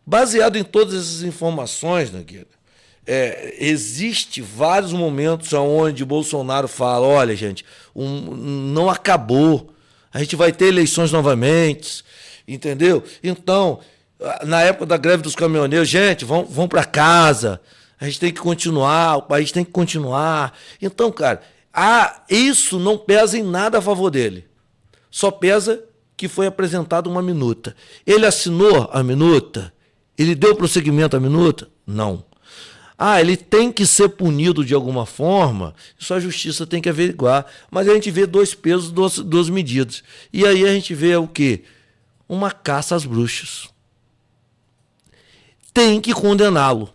baseado em todas essas informações, Nogueira, existe vários momentos onde Bolsonaro fala, olha, gente, não acabou. A gente vai ter eleições novamente, entendeu? Então, na época da greve dos caminhoneiros, gente, vão para casa, a gente tem que continuar, o país tem que continuar. Então, cara, isso não pesa em nada a favor dele. Só pesa que foi apresentada uma minuta. Ele assinou a minuta? Ele deu prosseguimento à minuta? Não. Ele tem que ser punido de alguma forma, isso a justiça tem que averiguar. Mas a gente vê 2 pesos, 2 medidas. E aí a gente vê o quê? Uma caça às bruxas. Tem que condená-lo.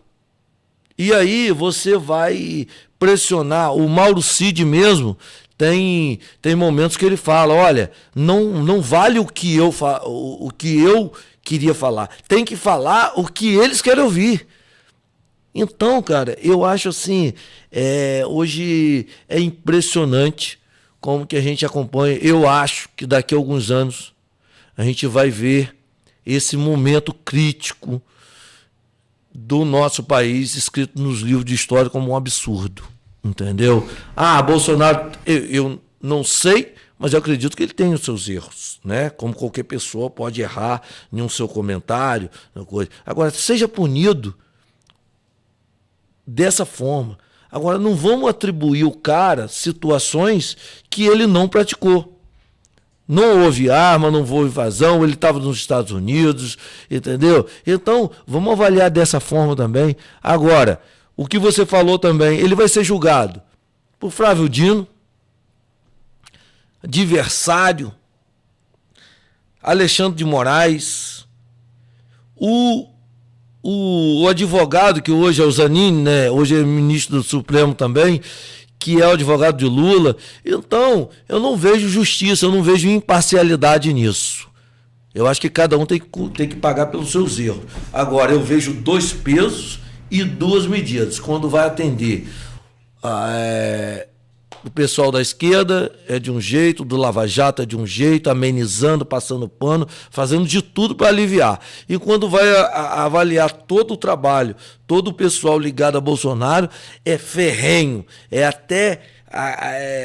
E aí você vai pressionar. O Mauro Cid mesmo tem momentos que ele fala, olha, não vale o que eu queria falar. Tem que falar o que eles querem ouvir. Então, cara, eu acho assim, hoje é impressionante como que a gente acompanha. Eu acho que daqui a alguns anos a gente vai ver esse momento crítico do nosso país escrito nos livros de história como um absurdo, entendeu? Bolsonaro, eu não sei, mas eu acredito que ele tem os seus erros, né? Como qualquer pessoa pode errar em um seu comentário, coisa. Agora, seja punido dessa forma. Agora, não vamos atribuir ao cara situações que ele não praticou. Não houve arma, não houve invasão, ele estava nos Estados Unidos, entendeu? Então, vamos avaliar dessa forma também. Agora, o que você falou também, ele vai ser julgado por Flávio Dino, adversário, Alexandre de Moraes, o advogado que hoje é o Zanini, né? Hoje é ministro do Supremo também, que é o advogado de Lula. Então, eu não vejo justiça, eu não vejo imparcialidade nisso. Eu acho que cada um tem que pagar pelos seus erros. Agora, eu vejo 2 pesos e 2 medidas. Quando vai atender o pessoal da esquerda é de um jeito, do Lava Jato é de um jeito, amenizando, passando pano, fazendo de tudo para aliviar. E quando vai avaliar todo o trabalho, todo o pessoal ligado a Bolsonaro, é ferrenho, é até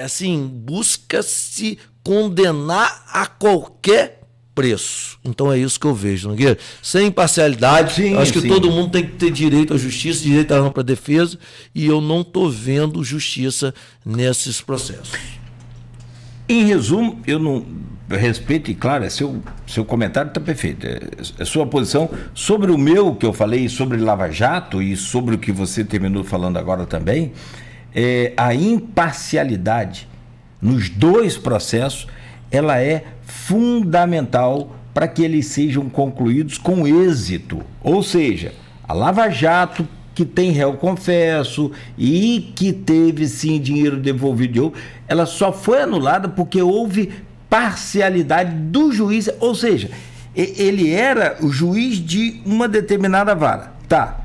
assim, busca-se condenar a qualquer preço. Então é isso que eu vejo, Nogueira. Sem imparcialidade, sim, acho que sim. todo mundo tem que ter direito à justiça, direito à ampla defesa, e eu não estou vendo justiça nesses processos. Em resumo, eu não respeito, e claro, seu comentário está perfeito. É sua posição sobre o meu, que eu falei, sobre Lava Jato, e sobre o que você terminou falando agora também, a imparcialidade nos 2 processos, ela é fundamental para que eles sejam concluídos com êxito. Ou seja, a Lava Jato, que tem réu confesso e que teve sim dinheiro devolvido de outro, ela só foi anulada porque houve parcialidade do juiz, ou seja, ele era o juiz de uma determinada vara. Tá.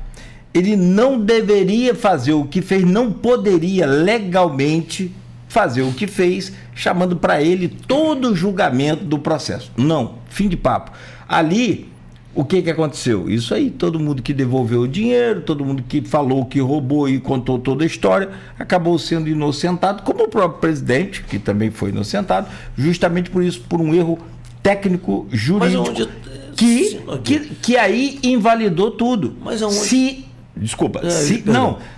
Ele não deveria fazer o que fez, não poderia legalmente fazer o que fez, chamando para ele todo o julgamento do processo. Não, fim de papo. Ali, o que aconteceu? Isso aí, todo mundo que devolveu o dinheiro, todo mundo que falou que roubou e contou toda a história, acabou sendo inocentado, como o próprio presidente, que também foi inocentado, justamente por isso, por um erro técnico jurídico, que aí invalidou tudo. Mas aonde...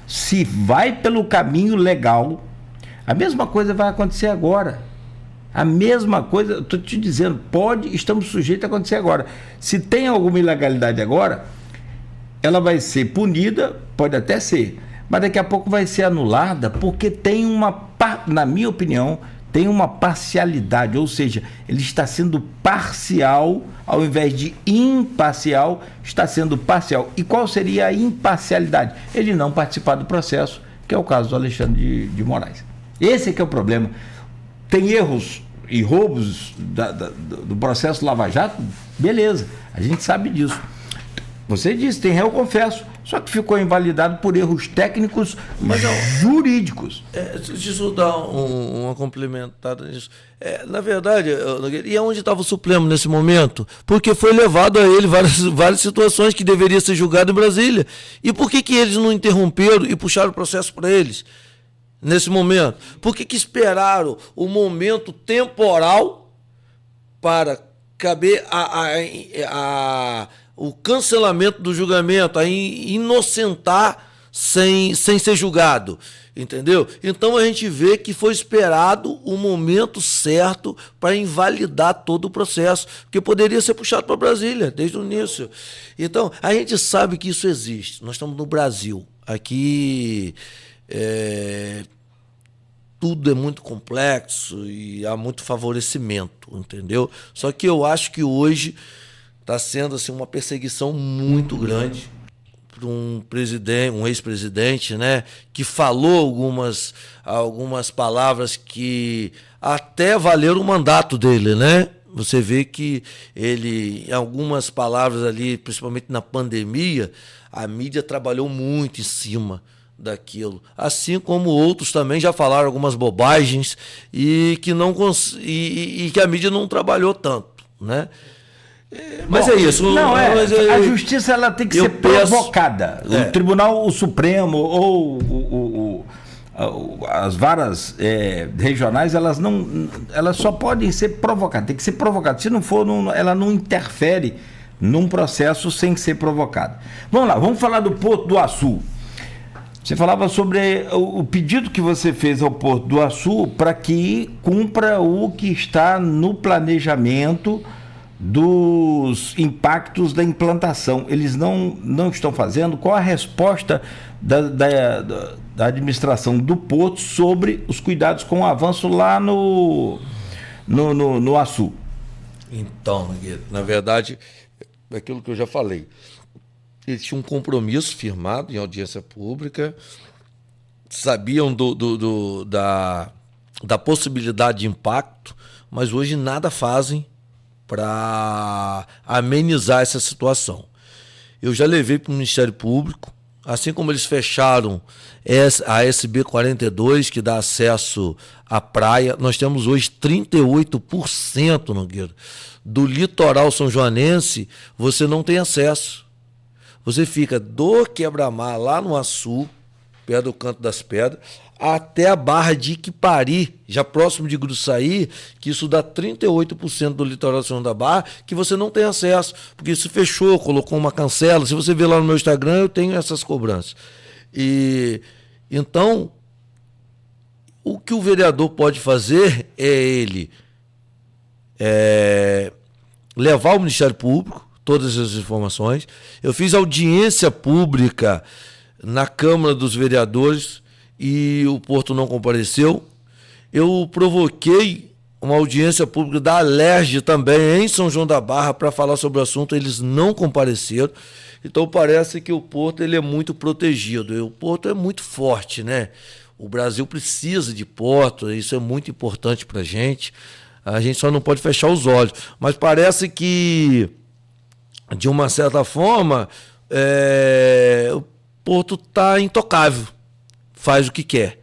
Se vai pelo caminho legal, a mesma coisa vai acontecer agora. A mesma coisa, estou te dizendo, estamos sujeitos a acontecer agora. Se tem alguma ilegalidade agora, ela vai ser punida, pode até ser, mas daqui a pouco vai ser anulada, porque tem na minha opinião, tem uma parcialidade, ou seja, ele está sendo parcial, ao invés de imparcial, está sendo parcial. E qual seria a imparcialidade? Ele não participar do processo, que é o caso do Alexandre de Moraes. Esse é que é o problema. Tem erros e roubos do processo Lava Jato? Beleza, a gente sabe disso. Você disse, tem réu, confesso, só que ficou invalidado por erros técnicos, mas jurídicos. Deixa eu dar uma complementada nisso. Na verdade, e onde estava o Supremo nesse momento? Porque foi levado a ele várias situações que deveria ser julgado em Brasília. E por que eles não interromperam e puxaram o processo para eles nesse momento? Por que esperaram o momento temporal para caber o cancelamento do julgamento, a inocentar sem ser julgado, entendeu? Então a gente vê que foi esperado o momento certo para invalidar todo o processo, porque poderia ser puxado para Brasília desde o início. Então a gente sabe que isso existe. Nós estamos no Brasil. Aqui tudo é muito complexo e há muito favorecimento, entendeu? Só que eu acho que hoje está sendo assim, uma perseguição muito grande para um ex-presidente, né, que falou algumas palavras que até valeram o mandato dele, né? Você vê que ele, em algumas palavras ali, principalmente na pandemia, a mídia trabalhou muito em cima daquilo, assim como outros também já falaram algumas bobagens e que a mídia não trabalhou tanto, né? Mas é isso. A justiça ela tem que ser provocada. O Tribunal Supremo ou as varas regionais, elas só podem ser provocadas. Tem que ser provocada. Se não for, ela não interfere num processo sem ser provocada. Vamos lá, vamos falar do Porto do Açu. Você falava sobre o pedido que você fez ao Porto do Açu para que cumpra o que está no planejamento dos impactos da implantação. Eles não estão fazendo. Qual a resposta da administração do Porto sobre os cuidados com o avanço lá no Açu? Então, na verdade, é aquilo que eu já falei. Eles tinham um compromisso firmado em audiência pública, sabiam da possibilidade de impacto, mas hoje nada fazem para amenizar essa situação. Eu já levei para o Ministério Público, assim como eles fecharam a SB 42, que dá acesso à praia, nós temos hoje 38%, Nogueira, do litoral são-joanense, você não tem acesso. Você fica do Quebra-Mar, lá no Açu, perto do Canto das Pedras, até a Barra de Iquipari, já próximo de Gruçaí, que isso dá 38% do litoral de São da Barra, que você não tem acesso, porque isso fechou, colocou uma cancela. Se você ver lá no meu Instagram, eu tenho essas cobranças. E então, o que o vereador pode fazer é ele levar ao Ministério Público todas as informações. Eu fiz audiência pública na Câmara dos Vereadores e o Porto não compareceu. Eu provoquei uma audiência pública da Alerj também em São João da Barra para falar sobre o assunto, eles não compareceram. Então parece que o Porto ele é muito protegido. E o Porto é muito forte, né? O Brasil precisa de porto, isso é muito importante para a gente só não pode fechar os olhos. Mas parece que, de uma certa forma, o Porto está intocável, faz o que quer.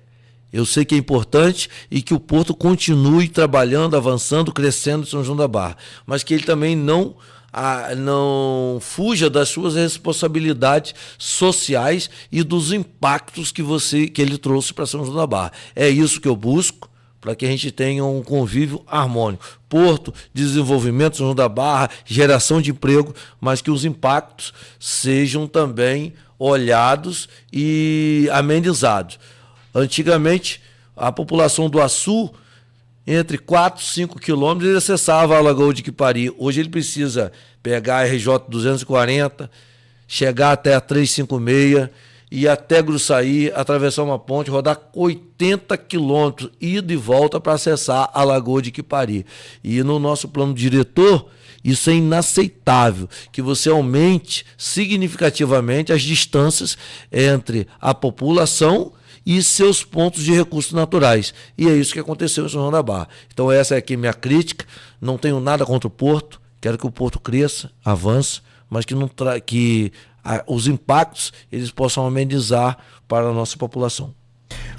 Eu sei que é importante e que o Porto continue trabalhando, avançando, crescendo em São João da Barra, mas que ele também não fuja das suas responsabilidades sociais e dos impactos que ele trouxe para São João da Barra. É isso que eu busco, para que a gente tenha um convívio harmônico. Porto, desenvolvimento, São João da Barra, geração de emprego, mas que os impactos sejam também olhados e amenizados. Antigamente, a população do Açu, entre 4 e 5 quilômetros, ele acessava a Lagoa de Iquipari. Hoje ele precisa pegar a RJ 240, chegar até a 356 ir até Gruçaí, atravessar uma ponte, rodar 80 quilômetros, ida e volta para acessar a Lagoa de Quipari. E no nosso plano diretor, isso é inaceitável, que você aumente significativamente as distâncias entre a população e seus pontos de recursos naturais. E é isso que aconteceu em São João da Barra. Então essa é aqui minha crítica, não tenho nada contra o Porto, quero que o Porto cresça, avance, mas que os impactos eles possam amenizar para a nossa população.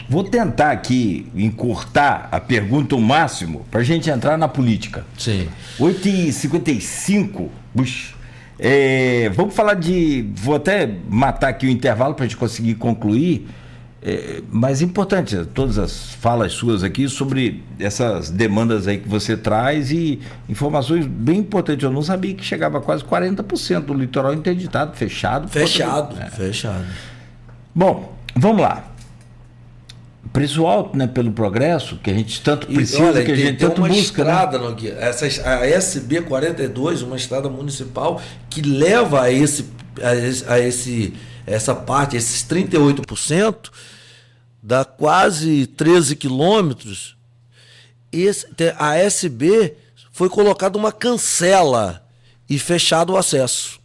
Vou tentar aqui encurtar a pergunta o máximo para a gente entrar na política. Sim. 8h55, vamos falar vou até matar aqui o intervalo para a gente conseguir concluir, mas importante, todas as falas suas aqui sobre essas demandas aí que você traz e informações bem importantes. Eu não sabia que chegava a quase 40% do litoral interditado, fechado. Fechado. Bom, vamos lá. Preço alto, né, pelo progresso, que a gente tanto precisa, olha, que a gente tanto busca. Estrada, né? A SB 42, uma estrada municipal que leva essa parte, esses 38%, dá quase 13 quilômetros. A SB foi colocada uma cancela e fechado o acesso.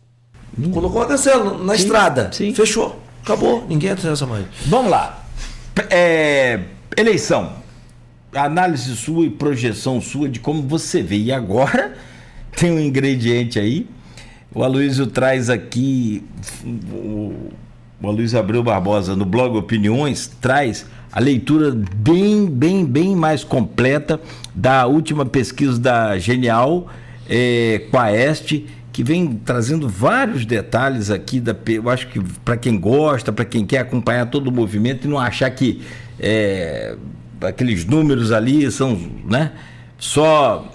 Colocou uma cancela na estrada, sim. Fechou, acabou, ninguém acessa mais. Vamos lá. Eleição, análise sua e projeção sua de como você vê. E agora tem um ingrediente aí. O Aloysio traz aqui, o Aloysio Abreu Barbosa, no blog Opiniões, traz a leitura bem mais completa da última pesquisa da Genial Quaest, que vem trazendo vários detalhes aqui. Eu acho que para quem gosta, para quem quer acompanhar todo o movimento e não achar que aqueles números ali são, né, só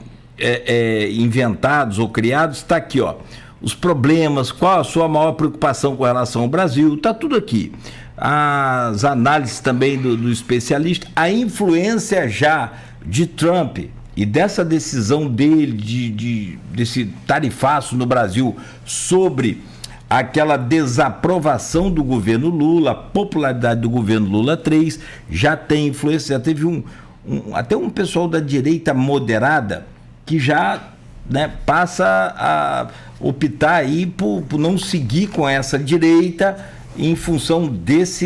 inventados ou criados, está aqui, ó. Os problemas, qual a sua maior preocupação com relação ao Brasil, está tudo aqui. As análises também do especialista, a influência já de Trump e dessa decisão dele, desse tarifaço no Brasil sobre aquela desaprovação do governo Lula, a popularidade do governo Lula 3, já tem influência, já teve até um pessoal da direita moderada que já, né, passa a optar aí por não seguir com essa direita em função dessa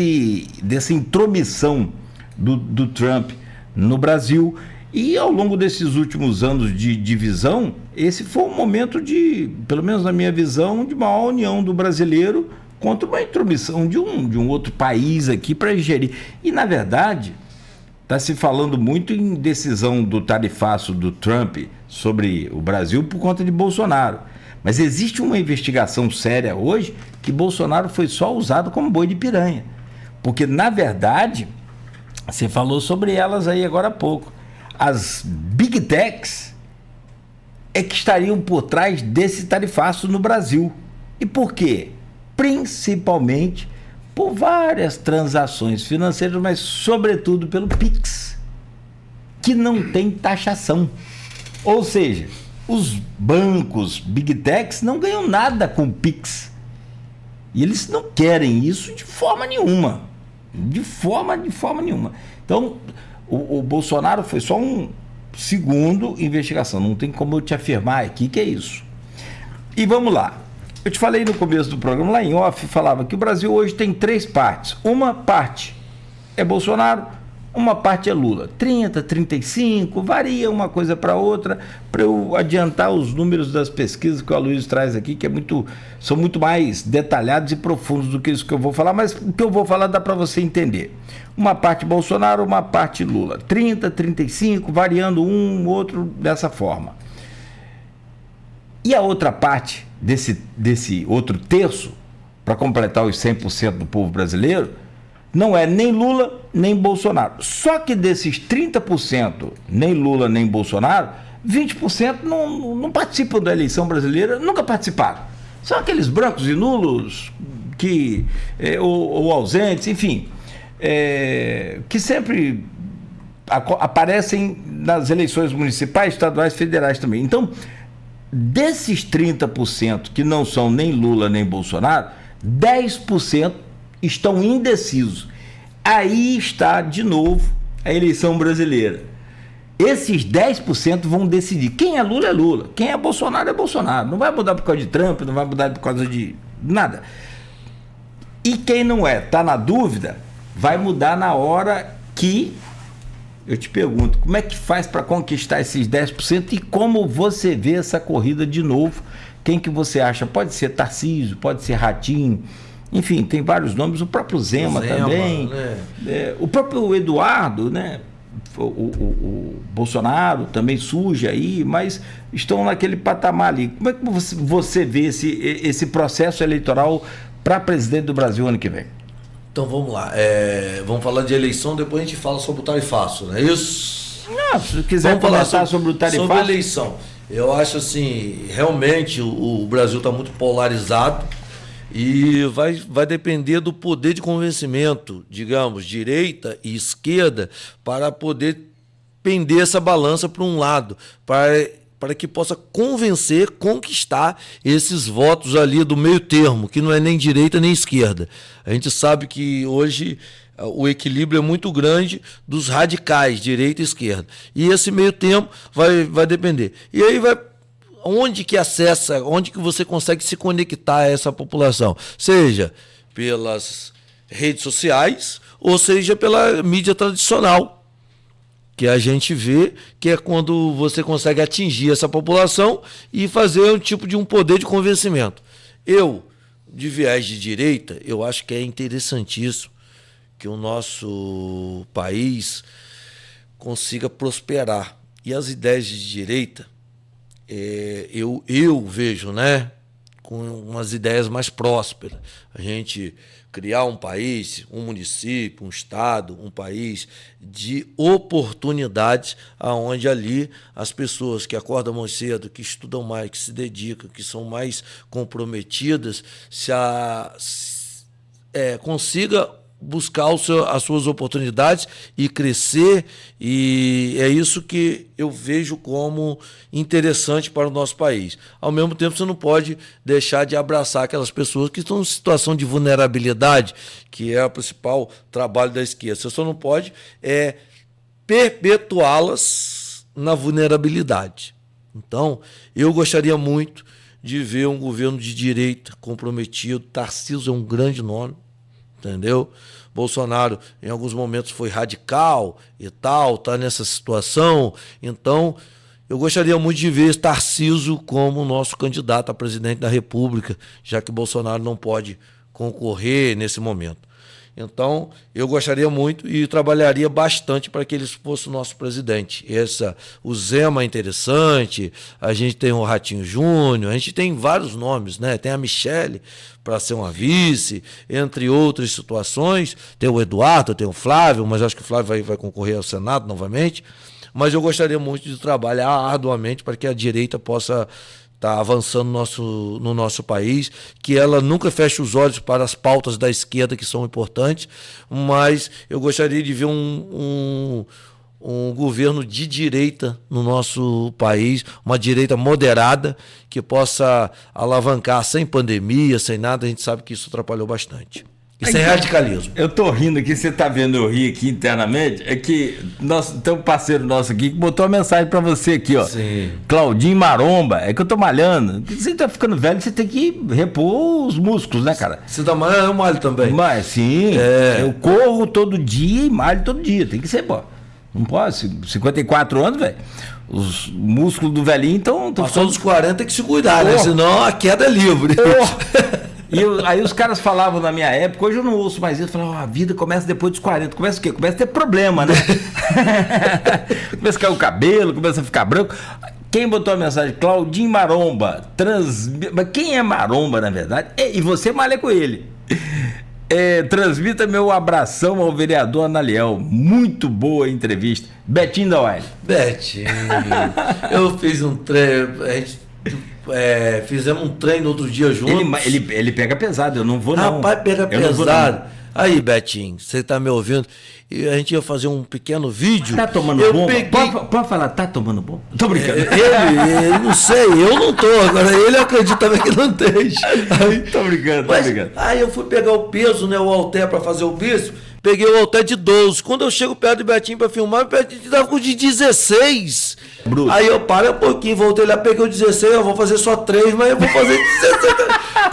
intromissão do Trump no Brasil. E ao longo desses últimos anos de divisão, esse foi um momento pelo menos na minha visão, de maior união do brasileiro contra uma intromissão de um outro país aqui para gerir. E, na verdade, está se falando muito em decisão do tarifaço do Trump sobre o Brasil por conta de Bolsonaro. Mas existe uma investigação séria hoje que Bolsonaro foi só usado como boi de piranha. Porque, na verdade, você falou sobre elas aí agora há pouco. As Big Techs é que estariam por trás desse tarifaço no Brasil. E por quê? Principalmente por várias transações financeiras, mas sobretudo pelo Pix, que não tem taxação. Ou seja, os bancos Big Techs não ganham nada com o Pix. E eles não querem isso de forma nenhuma. De forma nenhuma. Então, o Bolsonaro foi só um segundo investigação. Não tem como eu te afirmar aqui que é isso. E vamos lá. Eu te falei no começo do programa, lá em off, falava que o Brasil hoje tem 3 partes. Uma parte é Bolsonaro, uma parte é Lula. 30, 35, varia uma coisa para outra, para eu adiantar os números das pesquisas que o Aloysio traz aqui, que são muito mais detalhados e profundos do que isso que eu vou falar, mas o que eu vou falar dá para você entender. Uma parte Bolsonaro, uma parte Lula. 30, 35, variando um, outro, dessa forma. E a outra parte desse outro terço, para completar os 100% do povo brasileiro, não é nem Lula, nem Bolsonaro. Só que desses 30%, nem Lula, nem Bolsonaro, 20% não participam da eleição brasileira, nunca participaram. São aqueles brancos e nulos, ou ausentes, enfim, que sempre aparecem nas eleições municipais, estaduais, federais também. Então, desses 30% que não são nem Lula nem Bolsonaro, 10% estão indecisos. Aí está, de novo, a eleição brasileira. Esses 10% vão decidir. Quem é Lula é Lula. Quem é Bolsonaro é Bolsonaro. Não vai mudar por causa de Trump, não vai mudar por causa de nada. E quem não está na dúvida, vai mudar na hora que... Eu te pergunto, como é que faz para conquistar esses 10% e como você vê essa corrida de novo? Quem que você acha? Pode ser Tarcísio, pode ser Ratinho, enfim, tem vários nomes, o próprio Zema também, né? O próprio Eduardo, né? O Bolsonaro também surge aí, mas estão naquele patamar ali. Como é que você vê esse processo eleitoral para presidente do Brasil ano que vem? Então vamos lá, vamos falar de eleição, depois a gente fala sobre o tarifaço, não é isso? Não, se quiser conversar sobre o tarifaço. Sobre a eleição, eu acho assim, realmente o Brasil está muito polarizado e vai depender do poder de convencimento, digamos, direita e esquerda, para poder pender essa balança para um lado, para que possa conquistar esses votos ali do meio termo, que não é nem direita nem esquerda. A gente sabe que hoje o equilíbrio é muito grande dos radicais, direita e esquerda. E esse meio termo vai depender. E aí onde que acessa, onde que você consegue se conectar a essa população? Seja pelas redes sociais, ou seja pela mídia tradicional, que a gente vê que é quando você consegue atingir essa população e fazer um tipo de um poder de convencimento. Eu, de viés de direita, eu acho que é interessantíssimo que o nosso país consiga prosperar. E as ideias de direita, eu vejo, né, com umas ideias mais prósperas. A gente criar um país, um município, um estado, um país de oportunidades, aonde ali as pessoas que acordam mais cedo, que estudam mais, que se dedicam, que são mais comprometidas, consiga buscar as suas oportunidades e crescer, e é isso que eu vejo como interessante para o nosso país. Ao mesmo tempo, você não pode deixar de abraçar aquelas pessoas que estão em situação de vulnerabilidade, que é o principal trabalho da esquerda. Você só não pode perpetuá-las na vulnerabilidade. Então, eu gostaria muito de ver um governo de direita comprometido. Tarcísio é um grande nome, entendeu? Bolsonaro, em alguns momentos, foi radical e tal, está nessa situação. Então, eu gostaria muito de ver Tarcísio como nosso candidato a presidente da República, já que Bolsonaro não pode concorrer nesse momento. Então, eu gostaria muito e trabalharia bastante para que ele fosse o nosso presidente. O Zema é interessante, a gente tem o Ratinho Júnior, a gente tem vários nomes, né? Tem a Michele para ser uma vice, entre outras situações. Tem o Eduardo, tem o Flávio, mas acho que o Flávio vai concorrer ao Senado novamente. Mas eu gostaria muito de trabalhar arduamente para que a direita possa está avançando no nosso país, que ela nunca feche os olhos para as pautas da esquerda que são importantes, mas eu gostaria de ver um governo de direita no nosso país, uma direita moderada, que possa alavancar sem pandemia, sem nada. A gente sabe que isso atrapalhou bastante. E sem radicalismo. Eu tô rindo aqui, você tá vendo eu rir aqui internamente, é que tem um parceiro nosso aqui que botou uma mensagem pra você aqui, ó. Sim. Claudinho Maromba, é que eu tô malhando. Você tá ficando velho, você tem que repor os músculos, né, cara? Você tá malhando, eu malho também. Mas sim, eu corro todo dia e malho todo dia, tem que ser, pô. Não pode, 54 anos, velho. Os músculos do velhinho estão... Passou dos 40 tem que se cuidar, né? Senão a queda é livre. Aí os caras falavam na minha época, hoje eu não ouço mais isso, falavam, a vida começa depois dos 40. Começa o quê? Começa a ter problema, né? Começa a cair o cabelo, começa a ficar branco. Quem botou a mensagem? Claudinho Maromba. Mas quem é Maromba, na verdade? E você malha com ele. Transmita meu abração ao vereador Analiel. Muito boa entrevista. Betinho da Uai. Betinho, eu fiz um treino, a gente fizemos um treino outro dia juntos. Ele pega pesado, eu não vou não. Rapaz, pega pesado. Aí, Betinho, você tá me ouvindo? E a gente ia fazer um pequeno vídeo. Tá tomando eu bomba? Peguei... Pode falar, tá tomando bomba? Tô brincando. Ele, não sei, eu não tô. Agora ele acredita também que não esteja. Tô brincando, tô brincando. Aí eu fui pegar o peso, né, o halter pra fazer o bíceps. Peguei o halter de 12. Quando eu chego perto do Betinho pra filmar, o Betinho tava com de 16. Bruto. Aí eu parei um pouquinho, voltei lá, peguei o 16, eu vou fazer só 3, mas eu vou fazer 16.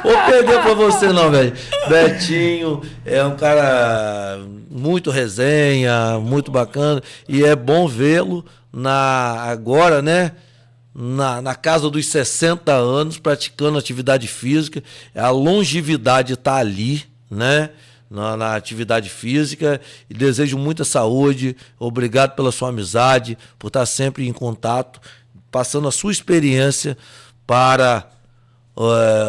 Vou perder pra você não, velho. Betinho é um cara muito resenha, muito bacana, e é bom vê-lo agora, né? Na casa dos 60 anos, praticando atividade física. A longevidade está ali, né? Na atividade física, e desejo muita saúde. Obrigado pela sua amizade, por estar sempre em contato, passando a sua experiência para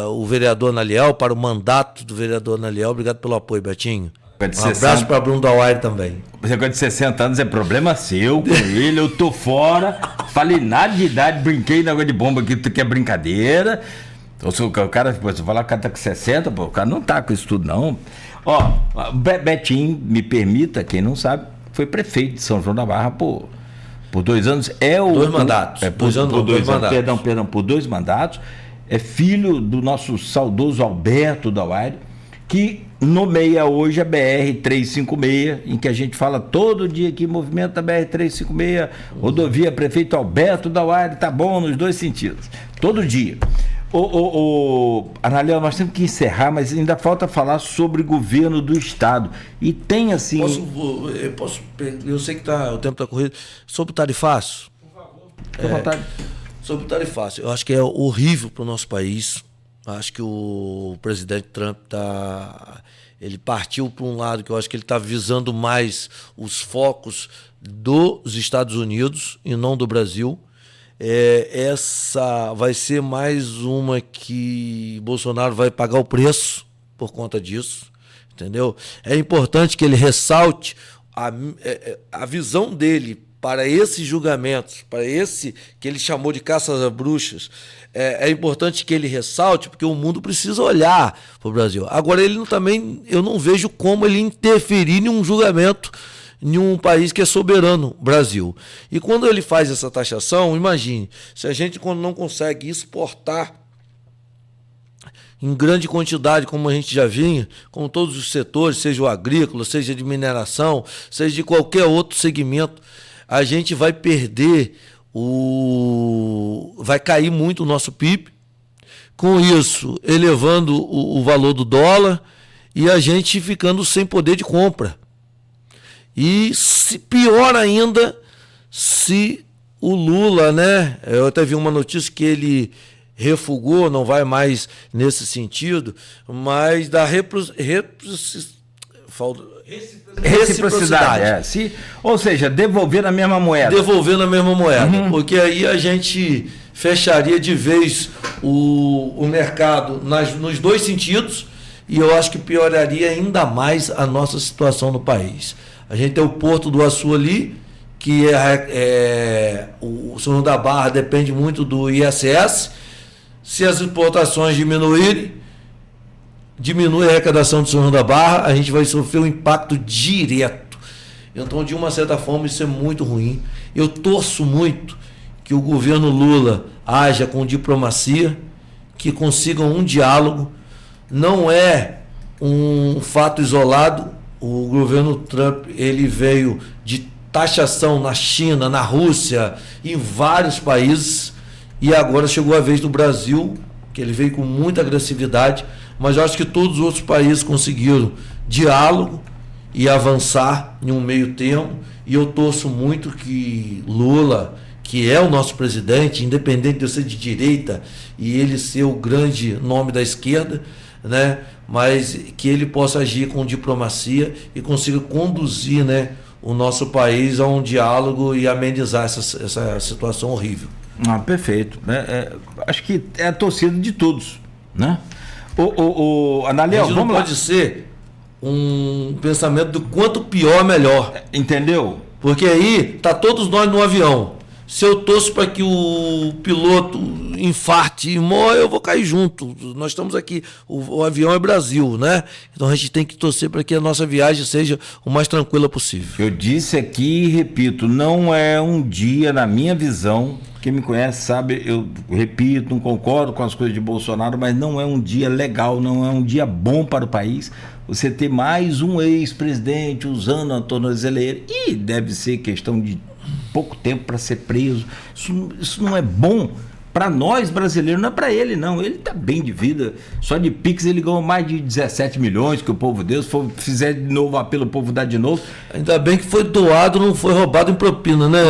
o vereador Naliel, para o mandato do vereador Naliel. Obrigado pelo apoio, Betinho. Um abraço para Bruno Dauaire também. Você com de 60 anos é problema seu com ele, eu tô fora, falei nada de idade, brinquei na água de bomba aqui, que é brincadeira. O cara, você falar que o cara tá com 60, pô, o cara não tá com isso tudo, não. Ó, Betinho, me permita, quem não sabe, foi prefeito de São João da Barra por 2 anos. Dois mandatos. Por 2 mandatos. Perdão, por 2 mandatos. É filho do nosso saudoso Alberto Dauaire, que nomeia hoje a BR-356, em que a gente fala todo dia que movimenta a BR-356, rodovia prefeito Alberto Dauaire, tá bom nos 2 sentidos, todo dia. Analiel, nós temos que encerrar, mas ainda falta falar sobre governo do estado. E tem assim. Eu sei que o tempo está corrido. Sobre o tarifácio. Por favor. Fique à vontade. Sobre o tarifácio. Eu acho que é horrível para o nosso país. Acho que o presidente Trump ele partiu para um lado que eu acho que ele está visando mais os focos dos Estados Unidos e não do Brasil. Essa vai ser mais uma que Bolsonaro vai pagar o preço por conta disso, entendeu? É importante que ele ressalte a visão dele para esses julgamentos, para esse que ele chamou de caça às bruxas. É importante que ele ressalte, porque o mundo precisa olhar para o Brasil. Agora, eu não vejo como ele interferir em um julgamento em um país que é soberano, Brasil. E quando ele faz essa taxação, imagine, se a gente não consegue exportar em grande quantidade, como a gente já vinha, com todos os setores, seja o agrícola, seja de mineração, seja de qualquer outro segmento, a gente vai perder vai cair muito o nosso PIB, com isso elevando o valor do dólar e a gente ficando sem poder de compra. E pior ainda, se o Lula, né? Eu até vi uma notícia que ele refugou, não vai mais nesse sentido, mas da reciprocidade. Ou seja, devolver na mesma moeda. Devolver na mesma moeda. Porque aí a gente fecharia de vez o mercado nos 2 sentidos, e eu acho que pioraria ainda mais a nossa situação no país. A gente tem o Porto do Açu ali, que o São João da Barra depende muito do ISS. Se as exportações diminuírem, diminui a arrecadação do São João da Barra, a gente vai sofrer um impacto direto. Então, de uma certa forma, isso é muito ruim. Eu torço muito que o governo Lula haja com diplomacia, que consigam um diálogo. Não é um fato isolado. O governo Trump ele veio de taxação na China, na Rússia, em vários países, e agora chegou a vez do Brasil, que ele veio com muita agressividade, mas eu acho que todos os outros países conseguiram diálogo e avançar em um meio termo, e eu torço muito que Lula, que é o nosso presidente, independente de eu ser de direita e ele ser o grande nome da esquerda, né, mas que ele possa agir com diplomacia e consiga conduzir, né, o nosso país a um diálogo e amenizar essa situação horrível. Perfeito. Acho que é a torcida de todos, né? Analiel, não pode ser um pensamento do quanto pior, melhor. Entendeu? Porque aí tá todos nós no avião. Se eu torço para que o piloto infarte e morra, eu vou cair junto. Nós estamos aqui, o avião é Brasil, né? Então a gente tem que torcer para que a nossa viagem seja o mais tranquila possível. Eu disse aqui e repito, não é um dia, na minha visão, quem me conhece sabe, eu repito, não concordo com as coisas de Bolsonaro, mas não é um dia legal, não é um dia bom para o país você ter mais um ex-presidente usando a tornozeleira, e deve ser questão de pouco tempo para ser preso. Isso não é bom para nós brasileiros, não é para ele não, ele está bem de vida, só de Pix ele ganhou mais de 17 milhões que o povo deu, se fizer de novo apelo, o povo dá de novo. Ainda bem que foi doado, não foi roubado em propina, né?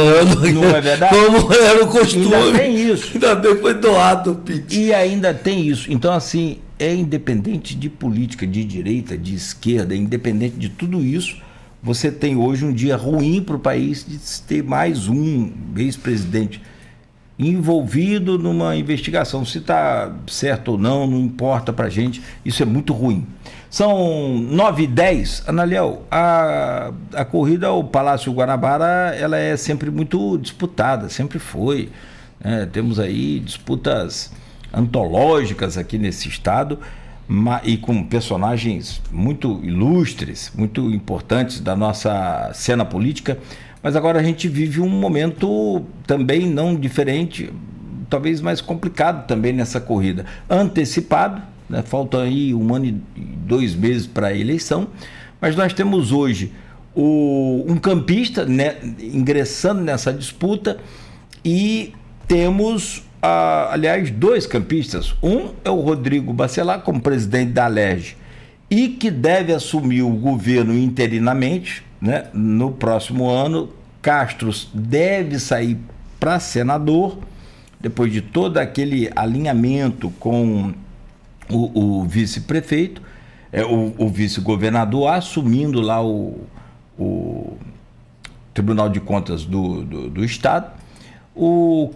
Não é verdade? Como era o costume. Ainda tem isso. Ainda bem que foi doado o Pix. E ainda tem isso, então assim, é independente de política, de direita, de esquerda, independente de tudo isso, você tem hoje um dia ruim para o país de ter mais um ex-presidente envolvido numa investigação. Se está certo ou não, não importa para a gente, isso é muito ruim. São 9h10, Analiel, a corrida ao Palácio Guanabara, ela é sempre muito disputada, sempre foi, né? Temos aí disputas antológicas aqui nesse estado, e com personagens muito ilustres, muito importantes da nossa cena política, mas agora a gente vive um momento também não diferente, talvez mais complicado também nessa corrida, antecipado, né? Faltam aí 1 ano e 2 meses para a eleição, mas nós temos hoje um campista, né, ingressando nessa disputa, e temos aliás, 2 campistas. Um é o Rodrigo Bacelar, como presidente da Alerj, e que deve assumir o governo interinamente, né? No próximo ano. Castro deve sair para senador, depois de todo aquele alinhamento com o vice-prefeito, o vice-governador, assumindo lá o Tribunal de Contas do Estado. O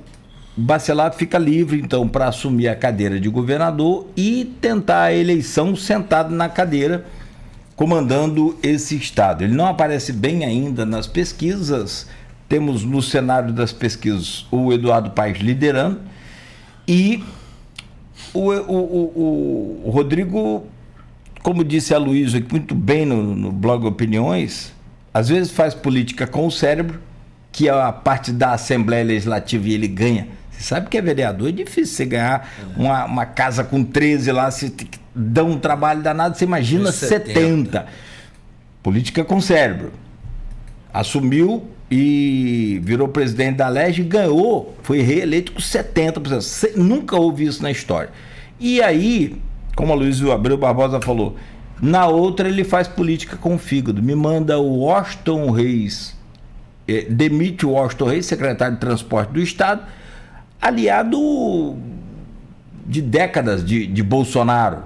Bacelar fica livre, então, para assumir a cadeira de governador e tentar a eleição sentado na cadeira, comandando esse estado. Ele não aparece bem ainda nas pesquisas, temos no cenário das pesquisas o Eduardo Paes liderando, e o Rodrigo, como disse a Luísa muito bem no blog Opiniões, às vezes faz política com o cérebro, que é a parte da Assembleia Legislativa, e ele ganha. Você sabe que é vereador, é difícil você ganhar uma casa com 13 lá, você dá um trabalho danado, você imagina 70. Política com cérebro. Assumiu e virou presidente da Alerj e ganhou, foi reeleito com 70%. Nunca houve isso na história. E aí, como a Luísa Abreu Barbosa falou, na outra ele faz política com o fígado. Me manda o Washington Reis, demite o Washington Reis, secretário de Transporte do Estado, aliado de décadas de Bolsonaro.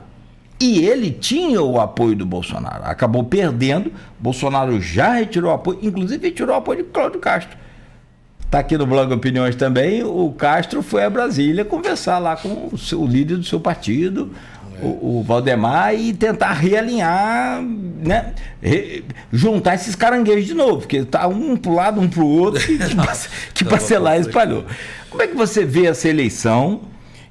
E ele tinha o apoio do Bolsonaro. Acabou perdendo. Bolsonaro já retirou o apoio, inclusive retirou o apoio de Cláudio Castro. Está aqui no blog Opiniões também. O Castro foi a Brasília conversar lá com o líder do seu partido, o Valdemar, e tentar realinhar, né? Juntar esses caranguejos de novo, porque tá um pro lado, um pro outro, que Bacelar espalhou. Como é que você vê essa eleição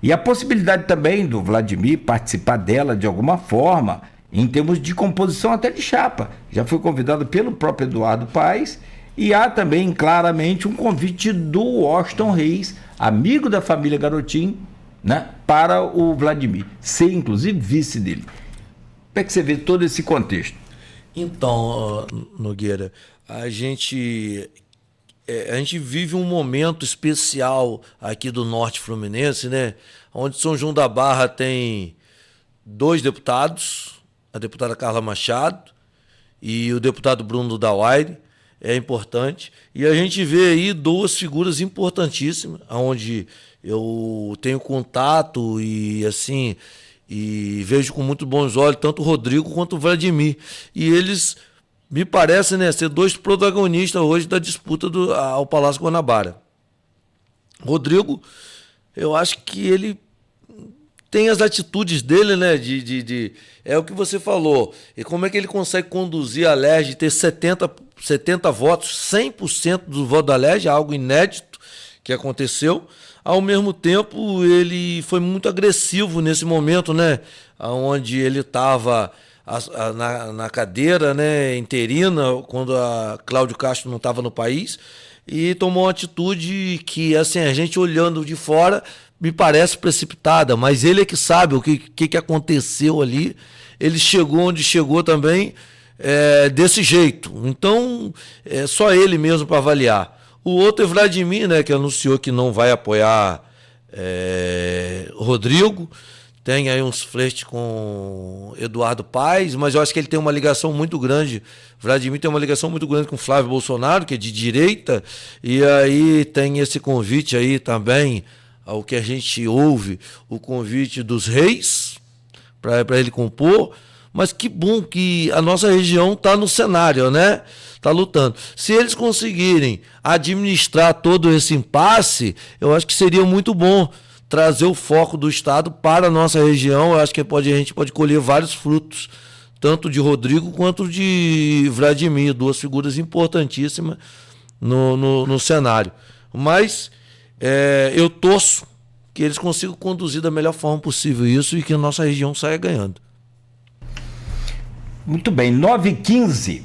e a possibilidade também do Vladimir participar dela de alguma forma, em termos de composição até de chapa? Já foi convidado pelo próprio Eduardo Paes, e há também claramente um convite do Washington Reis, amigo da família Garotinho, né, para o Vladimir, ser inclusive vice dele. Como é que você vê todo esse contexto? Então, Nogueira, a gente vive um momento especial aqui do Norte Fluminense, né? Onde São João da Barra tem 2 deputados, a deputada Carla Machado e o deputado Bruno Dawaire, é importante. E a gente vê aí 2 figuras importantíssimas, onde eu tenho contato e assim, e vejo com muito bons olhos tanto o Rodrigo quanto o Vladimir. E eles me parecem, né, ser 2 protagonistas hoje da disputa ao Palácio Guanabara. Rodrigo, eu acho que ele tem as atitudes dele, né? É o que você falou. E como é que ele consegue conduzir a Alerj, ter 70 votos, 100% do voto da Alerj, algo inédito, que aconteceu. Ao mesmo tempo, ele foi muito agressivo nesse momento, né? Onde ele estava na cadeira, né, interina, quando a Cláudio Castro não estava no país, e tomou uma atitude que, assim, a gente olhando de fora, me parece precipitada, mas ele é que sabe o que aconteceu ali. Ele chegou onde chegou também desse jeito. Então, é só ele mesmo para avaliar. O outro é Vladimir, né, que anunciou que não vai apoiar Rodrigo. Tem aí uns flertes com Eduardo Paes, mas eu acho que ele tem uma ligação muito grande. Vladimir tem uma ligação muito grande com Flávio Bolsonaro, que é de direita, e aí tem esse convite aí também, ao que a gente ouve, o convite dos reis, para ele compor. Mas que bom que a nossa região está no cenário, né? Está lutando. Se eles conseguirem administrar todo esse impasse, eu acho que seria muito bom trazer o foco do Estado para a nossa região. Eu acho que a gente pode colher vários frutos, tanto de Rodrigo quanto de Vladimir, duas figuras importantíssimas no cenário. Mas eu torço que eles consigam conduzir da melhor forma possível isso e que a nossa região saia ganhando. Muito bem, 9h15.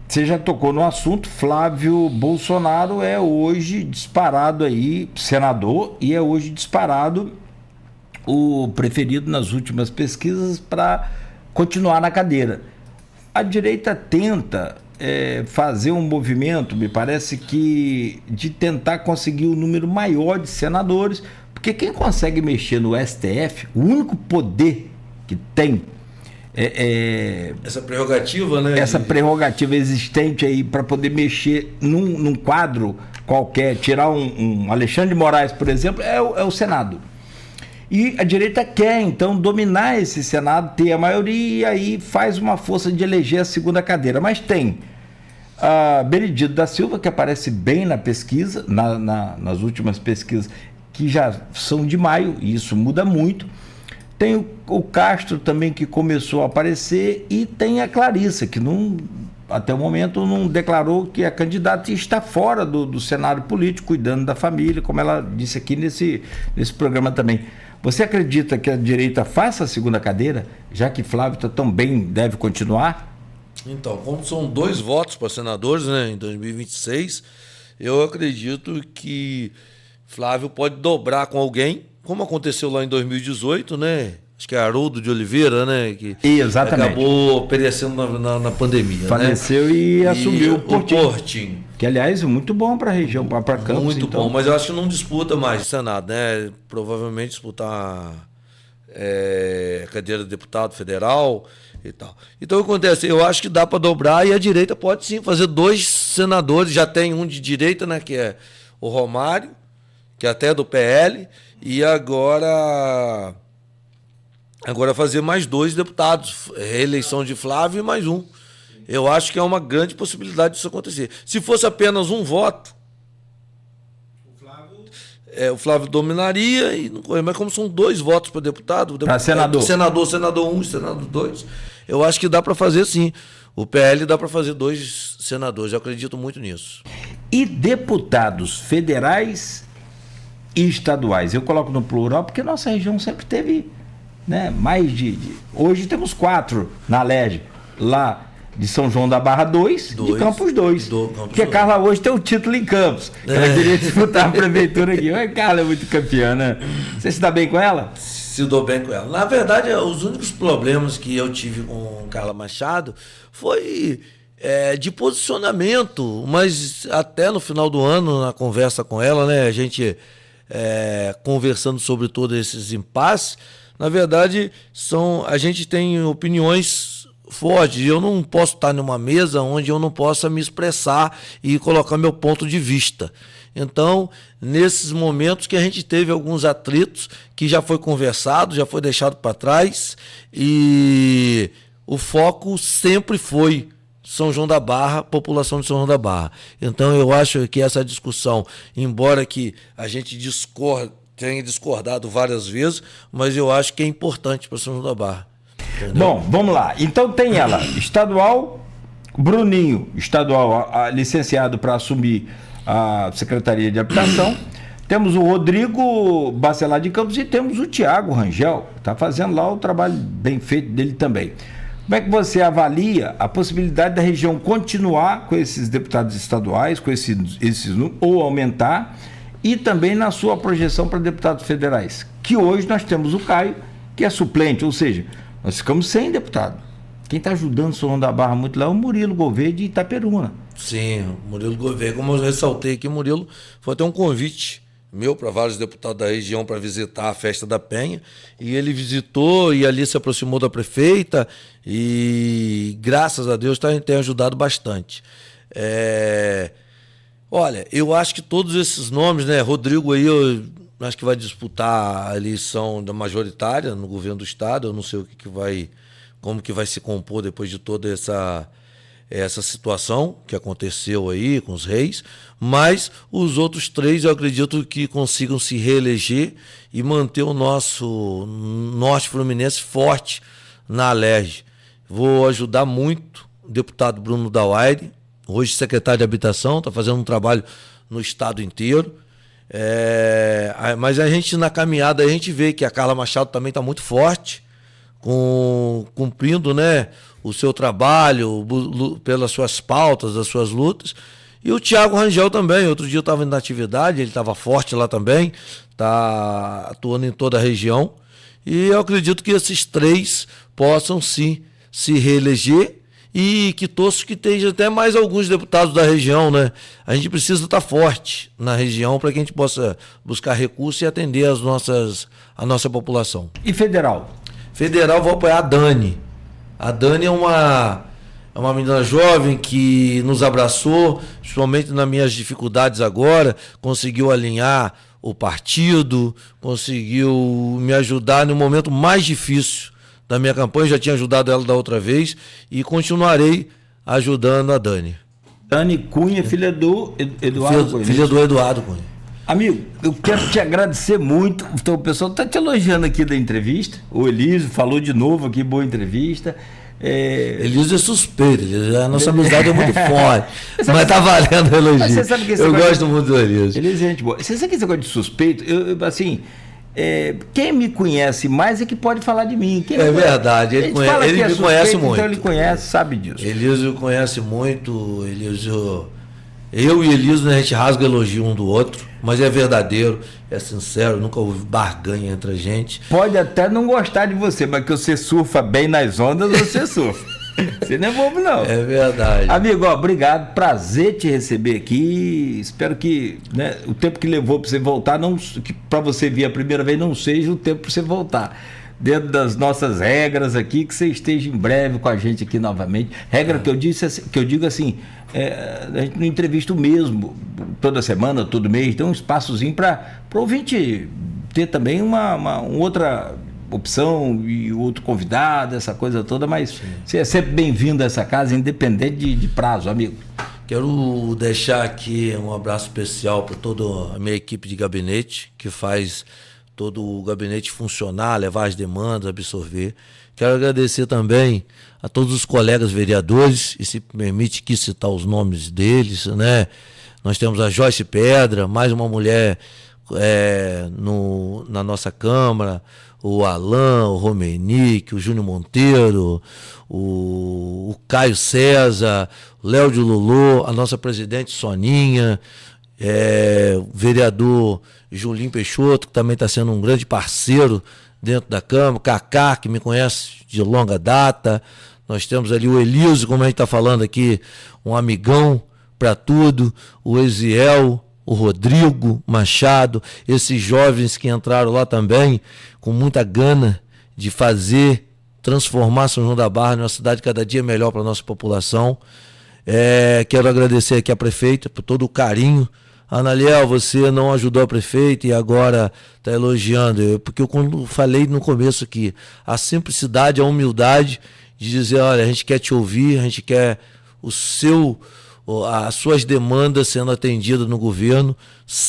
Você já tocou no assunto. Flávio Bolsonaro é hoje disparado aí, senador, e é hoje disparado o preferido nas últimas pesquisas para continuar na cadeira. A direita tenta fazer um movimento, me parece que, de tentar conseguir um número maior de senadores, porque quem consegue mexer no STF, o único poder que tem essa prerrogativa, né? Essa prerrogativa existente aí para poder mexer num quadro qualquer, tirar um Alexandre de Moraes, por exemplo, é o Senado. E a direita quer, então, dominar esse Senado, ter a maioria, e aí faz uma força de eleger a segunda cadeira. Mas tem a Benedito da Silva, que aparece bem na pesquisa, nas últimas pesquisas, que já são de maio, e isso muda muito. Tem o Castro também, que começou a aparecer, e tem a Clarissa, que até o momento não declarou que é candidata e está fora do cenário político, cuidando da família, como ela disse aqui nesse programa também. Você acredita que a direita faça a segunda cadeira, já que Flávio está tão bem, deve continuar? Então, como são 2 votos para senadores, né, em 2026, eu acredito que Flávio pode dobrar com alguém, como aconteceu lá em 2018, né? Acho que é Haroldo de Oliveira, né? Que exatamente. Acabou perecendo na pandemia. Faleceu, né? E assumiu o Portinho. Que, aliás, é muito bom para a região, para Campos. Muito então. bom, mas eu acho que não disputa mais o Senado, né? Provavelmente disputar cadeira de deputado federal e tal. Então, o que acontece? Eu acho que dá para dobrar e a direita pode sim fazer 2 senadores. Já tem um de direita, né? Que é o Romário, que é até do PL, e agora fazer mais 2 deputados, reeleição de Flávio e mais um. Eu acho que é uma grande possibilidade disso acontecer. Se fosse apenas um voto, o Flávio dominaria, mas como são 2 votos para deputado, senador. Senador 1 e senador 2, eu acho que dá para fazer sim. O PL dá para fazer 2 senadores, eu acredito muito nisso. E deputados federais e estaduais? Eu coloco no plural porque nossa região sempre teve, né, mais hoje temos 4 na LERJ, lá de São João da Barra 2, de Campos 2. Porque a Carla hoje tem o título em Campos. Ela queria disputar a prefeitura aqui. A Carla é muito campeã, né? Você se dá bem com ela? Se dou bem com ela. Na verdade, os únicos problemas que eu tive com Carla Machado foi de posicionamento, mas até no final do ano, na conversa com ela, né, a gente conversando sobre todos esses impasses, na verdade, a gente tem opiniões fortes. Eu não posso estar numa mesa onde eu não possa me expressar e colocar meu ponto de vista. Então, nesses momentos que a gente teve alguns atritos, que já foi conversado, já foi deixado para trás, e o foco sempre foi São João da Barra, população de São João da Barra. Então, eu acho que essa discussão, embora que a gente tenha discordado várias vezes, mas eu acho que é importante para São João da Barra. Entendeu? Bom, vamos lá. Então tem ela, estadual, Bruninho, estadual, licenciado para assumir a Secretaria de Habitação. Temos o Rodrigo Bacelar de Campos e temos o Tiago Rangel, que está fazendo lá o trabalho bem feito dele também. Como é que você avalia a possibilidade da região continuar com esses deputados estaduais, com esses ou aumentar, e também na sua projeção para deputados federais? Que hoje nós temos o Caio, que é suplente, ou seja, nós ficamos sem deputado. Quem está ajudando o São João da Barra muito lá é o Murilo Gouveia de Itaperuna. Sim, o Murilo Gouveia, como eu ressaltei aqui, Murilo, foi até um convite meu para vários deputados da região para visitar a Festa da Penha, e ele visitou e ali se aproximou da prefeita e graças a Deus tem ajudado bastante. Olha, eu acho que todos esses nomes, né, Rodrigo aí, eu acho que vai disputar a eleição da majoritária no governo do estado, eu não sei como que vai se compor depois de toda essa situação que aconteceu aí com os reis, mas os outros três eu acredito que consigam se reeleger e manter o nosso Norte Fluminense forte na Alerj. Vou ajudar muito o deputado Bruno Dauaire, hoje secretário de Habitação, está fazendo um trabalho no estado inteiro. Mas a gente na caminhada a gente vê que a Carla Machado também está muito forte, cumprindo, né, o seu trabalho pelas suas pautas, as suas lutas. E o Tiago Rangel também, outro dia eu estava na atividade, ele estava forte lá também, está atuando em toda a região. E eu acredito que esses três possam sim se reeleger e que torço que tenha até mais alguns deputados da região, né? A gente precisa estar forte na região para que a gente possa buscar recursos e atender a nossa população. E federal? Federal, vou apoiar a Dani. A Dani é uma menina jovem que nos abraçou, principalmente nas minhas dificuldades agora, conseguiu alinhar o partido, conseguiu me ajudar no momento mais difícil da minha campanha. Já tinha ajudado ela da outra vez e continuarei ajudando a Dani. Dani Cunha, filha do Eduardo Cunha. Filha do Eduardo Cunha. Amigo, eu quero te agradecer muito. Então, o pessoal está te elogiando aqui da entrevista. O Elísio falou de novo aqui, boa entrevista. Elísio é suspeito, a nossa amizade é muito forte. Mas tá valendo o elogio. Você sabe que eu gosto muito do Elísio. Elísio é gente boa. Você sabe que esse negócio de suspeito? Quem me conhece mais é que pode falar de mim. É verdade, ele me conhece muito. Então ele conhece, sabe disso. Elísio conhece muito, eu e Elísio, a gente rasga elogio um do outro, mas é verdadeiro, é sincero, nunca houve barganha entre a gente. Pode até não gostar de você, mas que você surfa bem nas ondas, você surfa. Você não é bobo, não. É verdade. Amigo, obrigado, prazer te receber aqui. Espero que, né, o tempo que levou para você voltar, para você vir a primeira vez, não seja o tempo para você voltar. Dentro das nossas regras aqui, que você esteja em breve com a gente aqui novamente. Regra que eu digo assim, a gente não entrevista o mesmo toda semana, todo mês, tem um espaçozinho para o ouvinte ter também uma outra opção e outro convidado, essa coisa toda, mas sim, você é sempre bem-vindo a essa casa, independente de prazo, amigo. Quero deixar aqui um abraço especial para toda a minha equipe de gabinete, que faz todo o gabinete funcionar, levar as demandas, absorver. Quero agradecer também a todos os colegas vereadores, e se permite aqui citar os nomes deles, né? Nós temos a Joyce Pedra, mais uma mulher na nossa Câmara, o Alain, o Romenick, o Júnior Monteiro, o Caio César, o Léo de Lulô, a nossa presidente Soninha, o vereador Julinho Peixoto, que também está sendo um grande parceiro dentro da Câmara, Cacá, que me conhece de longa data. Nós temos ali o Elísio, como a gente está falando aqui, um amigão para tudo, o Eziel, o Rodrigo Machado, esses jovens que entraram lá também com muita gana de transformar São João da Barra numa cidade cada dia melhor para a nossa população. Quero agradecer aqui a prefeita por todo o carinho. Analiel, você não ajudou a prefeita e agora está elogiando. Porque eu quando falei no começo aqui, a simplicidade, a humildade de dizer, olha, a gente quer te ouvir, a gente quer as suas demandas sendo atendidas no governo,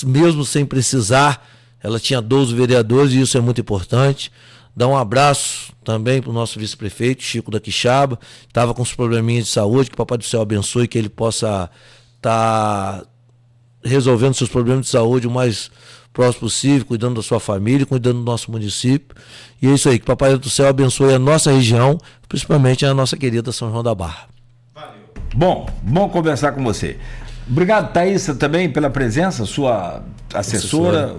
mesmo sem precisar. Ela tinha 12 vereadores e isso é muito importante. Dar um abraço também para o nosso vice-prefeito, Chico da Quixaba, estava com os probleminhas de saúde, que o Papai do Céu abençoe, que ele possa estar resolvendo seus problemas de saúde o mais próximo possível, cuidando da sua família, cuidando do nosso município. E é isso aí, que Papai do Céu abençoe a nossa região, principalmente a nossa querida São João da Barra. Bom conversar com você. Obrigado, Thaísa, também pela presença, sua assessora,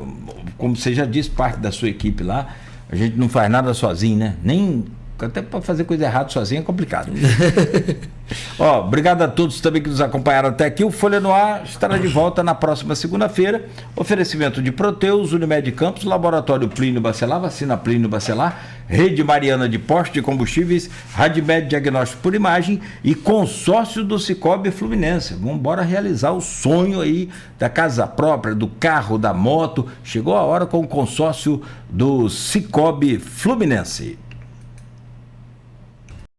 como você já disse, parte da sua equipe lá. A gente não faz nada sozinho, né? Até para fazer coisa errada sozinho é complicado. Obrigado a todos também que nos acompanharam até aqui. O Folha no Ar estará de volta na próxima segunda-feira. Oferecimento de Proteus, Unimed Campos, Laboratório Plínio Bacelar, Vacina Plínio Bacelar, Rede Mariana de Postos de Combustíveis, Radmed Diagnóstico por Imagem e Consórcio do Cicobi Fluminense. Vamos embora realizar o sonho aí da casa própria, do carro, da moto. Chegou a hora com o consórcio do Cicobi Fluminense.